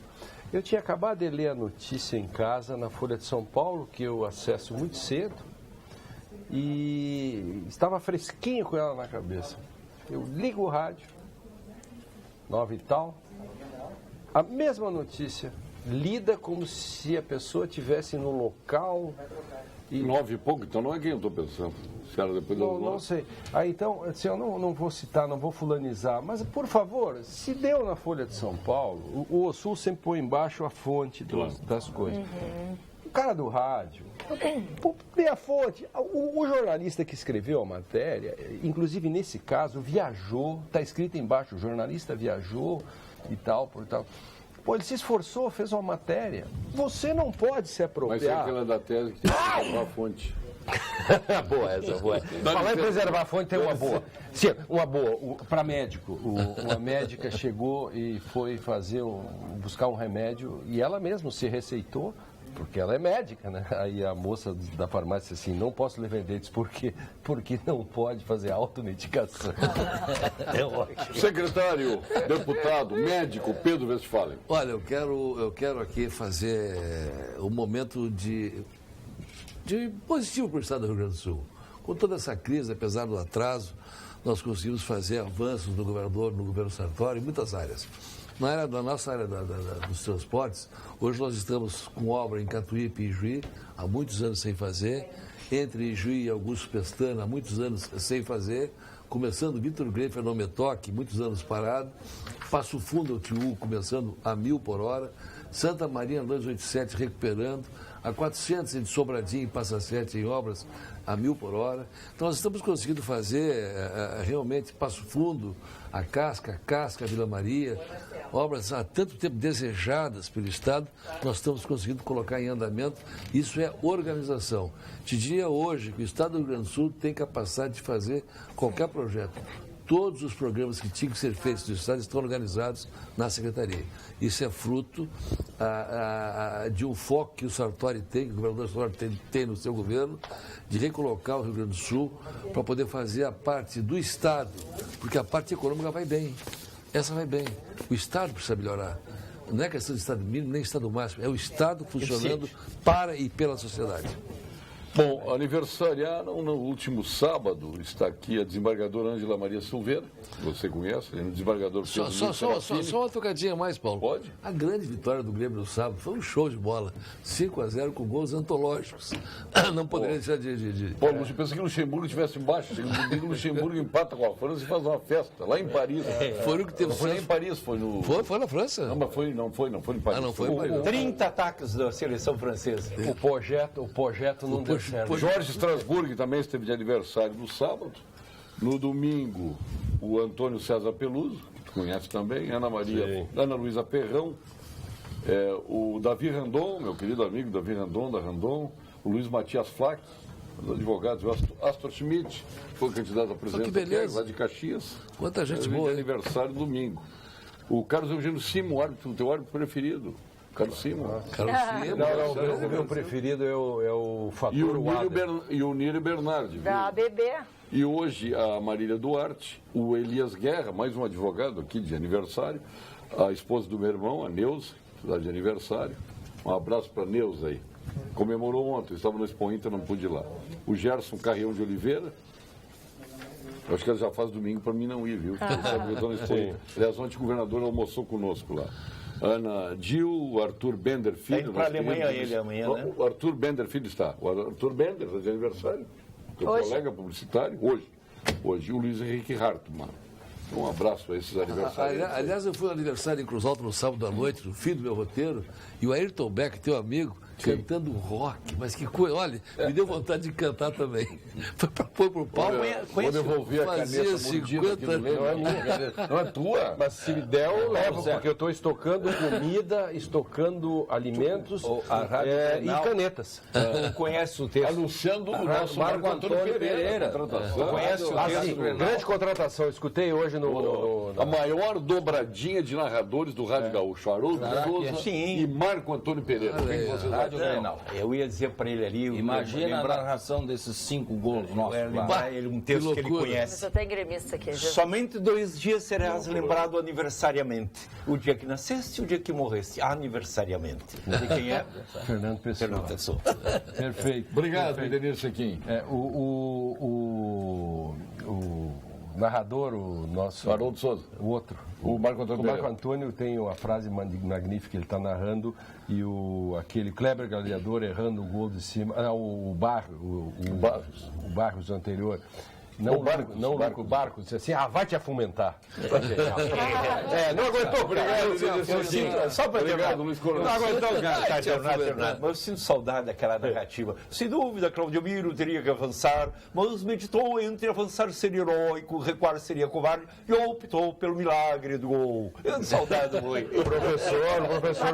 Eu tinha acabado de ler a notícia em casa, na Folha de São Paulo, que eu acesso muito cedo, e estava fresquinho com ela na cabeça. Eu ligo o rádio, 9 e tal, a mesma notícia, lida como se a pessoa estivesse no local. E 9 e pouco, então não é quem eu estou pensando. Se era depois não sei. Aí então, assim, eu não vou citar, não vou fulanizar, mas por favor, se deu na Folha de São Paulo, o Sul sempre põe embaixo a fonte das coisas. O cara do rádio, dê a fonte. O jornalista que escreveu a matéria, inclusive nesse caso, viajou, está escrito embaixo, o jornalista viajou e tal, por tal. Pô, ele se esforçou, fez uma matéria. Você não pode se apropriar. Mas é aquela da tese que tem que preservar a fonte. Boa essa, boa. Falar em preservar a fonte tem uma boa. Sim, uma boa. Para médico, uma médica chegou e foi buscar um remédio e ela mesma se receitou, porque ela é médica, né? Aí a moça da farmácia disse assim, não posso lhe vender, disse, porque não pode fazer automedicação. É ótimo. Secretário, deputado, médico, Pedro Westphalen. Olha, eu quero aqui fazer um momento de positivo para o Estado do Rio Grande do Sul. Com toda essa crise, apesar do atraso, nós conseguimos fazer avanços no governador, no governo Sartori, em muitas áreas. Na nossa área dos transportes, hoje nós estamos com obra em Catuípe e Ijuí, há muitos anos sem fazer, entre Ijuí e Augusto Pestana, há muitos anos sem fazer, começando Vitor Grey, Fernão Metoque, muitos anos parado, Passo Fundo, o Tiu, começando a 1.000 por hora, Santa Maria 287 recuperando, a 400 em Sobradinho e Passa Sete em obras a 1.000 por hora. Então nós estamos conseguindo fazer realmente Passo Fundo, a Casca, Vila Maria, obras há tanto tempo desejadas pelo Estado, nós estamos conseguindo colocar em andamento. Isso é organização. Te diria hoje que o Estado do Rio Grande do Sul tem capacidade de fazer qualquer projeto. Todos os programas que tinham que ser feitos do Estado estão organizados na Secretaria. Isso é fruto de um foco que o Sartori tem, que o governador Sartori tem no seu governo, de recolocar o Rio Grande do Sul para poder fazer a parte do Estado, porque a parte econômica vai bem. Essa vai bem. O Estado precisa melhorar. Não é questão de Estado mínimo nem Estado máximo, é o Estado funcionando para e pela sociedade. Bom, aniversariaram no último sábado, está aqui a desembargadora Ângela Maria Silveira, você conhece, no desembargador Pedro Só uma tocadinha mais, Paulo. Pode? A grande vitória do Grêmio no sábado foi um show de bola, 5-0 com gols antológicos. Não poderia deixar de... Pô, eu pensei que o Luxemburgo estivesse embaixo, o Luxemburgo empata com a França e faz uma festa, lá em Paris. Foi o que teve... Foi em Paris, foi no... Foi na França? Não, mas não foi em Paris. Ah, não foi em Paris. 30 ataques da seleção francesa. O projeto não deu certo. Jorge Strasburg também esteve de aniversário no sábado. No domingo, o Antônio César Peluso, que tu conhece também, Ana Luísa Perrão, o Davi Randon, meu querido amigo Davi Randon, da Randon, o Luiz Matias Flack, os advogados, o Astor Schmidt, foi candidato a presidente lá de Caxias. Quanta gente boa. De aniversário domingo. O Carlos Eugênio Simo, o teu árbitro preferido. Carlos Simo. Não, o meu preferido é o Fator Wader. E o Nírio Bernardi. Da ABB. E hoje a Marília Duarte, o Elias Guerra, mais um advogado aqui de aniversário, a esposa do meu irmão, a Neuza, está de aniversário. Um abraço para a Neuza aí. Comemorou ontem, estava no Expo Inter, não pude ir lá. O Gerson Carrião de Oliveira. Eu acho que ela já faz domingo para mim não ir, viu? Porque sabe que eu estou no Expo Inter. Aliás, ontem o governador almoçou conosco lá. Ana Dil, o Arthur Bender Filho. Está indo para a Alemanha amanhã, né? O Arthur Bender Filho está. O Arthur Bender está de aniversário. Teu colega publicitário, hoje. O Luiz Henrique Hartmann. Um abraço a esses aniversários. Aliás, eu fui no aniversário em Cruz Alta no sábado à noite, no fim do meu roteiro, e o Ayrton Beck, teu amigo, cantando rock. Mas que coisa, olha, me deu vontade de cantar também. Foi pro palco. Vou devolver a caneta 50 não é tua? Mas se me der, eu levo, porque eu estou estocando comida, estocando alimentos e canetas. Conhece o texto? Anunciando o nosso Marco Antônio Pereira. Conhece o texto? Grande contratação, eu escutei hoje a maior dobradinha de narradores do Rádio Gaúcho, Haroldo Souza e Marco Antônio Pereira. Quem vocês acham? estádio, Grenal. Eu ia dizer para ele ali... Imagina a narração desses 5 gols nossos. Lembrar ele um texto que ele conhece. Mas eu tenho gremista aqui. Somente 2 dias serás lembrado aniversariamente. O dia que nasceste e o dia que morreste. Aniversariamente. De quem é? Fernando Pessoa. Perfeito. Obrigado, Edenir Sequim. O narrador, o nosso... Haroldo Souza. O outro. O Marco Antônio. O Marco Antônio tem a frase magnífica que ele está narrando e aquele Kleber Galeador errando o gol de cima. O Barros anterior. Não o Barcos, disse assim, vai te afumentar. Não aguentou, obrigado. Só para obrigado, Luiz Coronel. Não aguentou, mas eu sinto saudade daquela narrativa. Sem dúvida, Claudio Miro teria que avançar, mas meditou entre avançar seria heróico, recuar seria covarde, e optou pelo milagre do gol. Eu tenho saudade do boi. O professor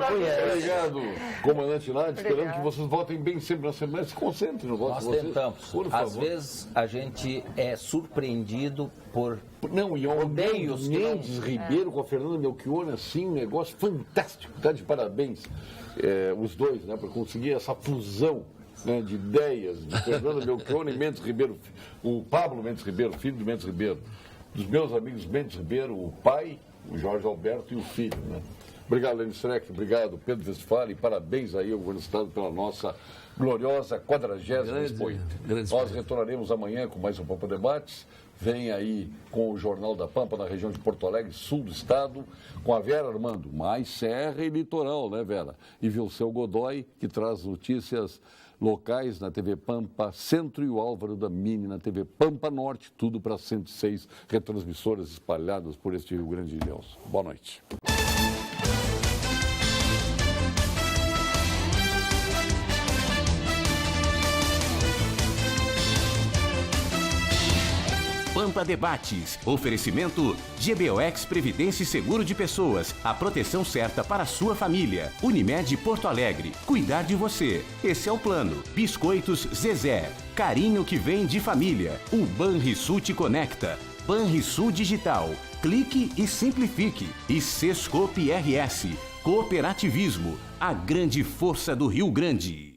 conhece. Obrigado, comandante Nádia. Esperamos que vocês votem bem sempre na Assembleia. Se concentrem no voto de vocês. Nós tentamos. Por favor. Às vezes a gente é surpreendido por e o meios Mendes Ribeiro com a Fernanda Melchione, assim, um negócio fantástico. Está de parabéns, os dois, né, para conseguir essa fusão, né, de ideias de Fernanda Melchione e Mendes Ribeiro, o Pablo Mendes Ribeiro, filho do Mendes Ribeiro, dos meus amigos Mendes Ribeiro, o pai, o Jorge Alberto e o filho, né. Obrigado, Lênin Streck, obrigado, Pedro Westphal, e parabéns aí ao governo do Estado pela nossa gloriosa 40ª Expoente. Nós retornaremos amanhã com mais um Pampa Debates. Vem aí com o Jornal da Pampa, na região de Porto Alegre, sul do estado, com a Vera Armando, mais serra e litoral, né, Vera? E Vilceu Godoy, que traz notícias locais na TV Pampa Centro, e o Álvaro da Mini na TV Pampa Norte, tudo para 106 retransmissoras espalhadas por este Rio Grande de Deus. Boa noite. Pampa Debates. Oferecimento GBOX Previdência e Seguro de Pessoas. A proteção certa para a sua família. Unimed Porto Alegre. Cuidar de você. Esse é o plano. Biscoitos Zezé. Carinho que vem de família. O Banrisul te conecta. Banrisul Digital. Clique e simplifique. E Sescope RS. Cooperativismo. A grande força do Rio Grande.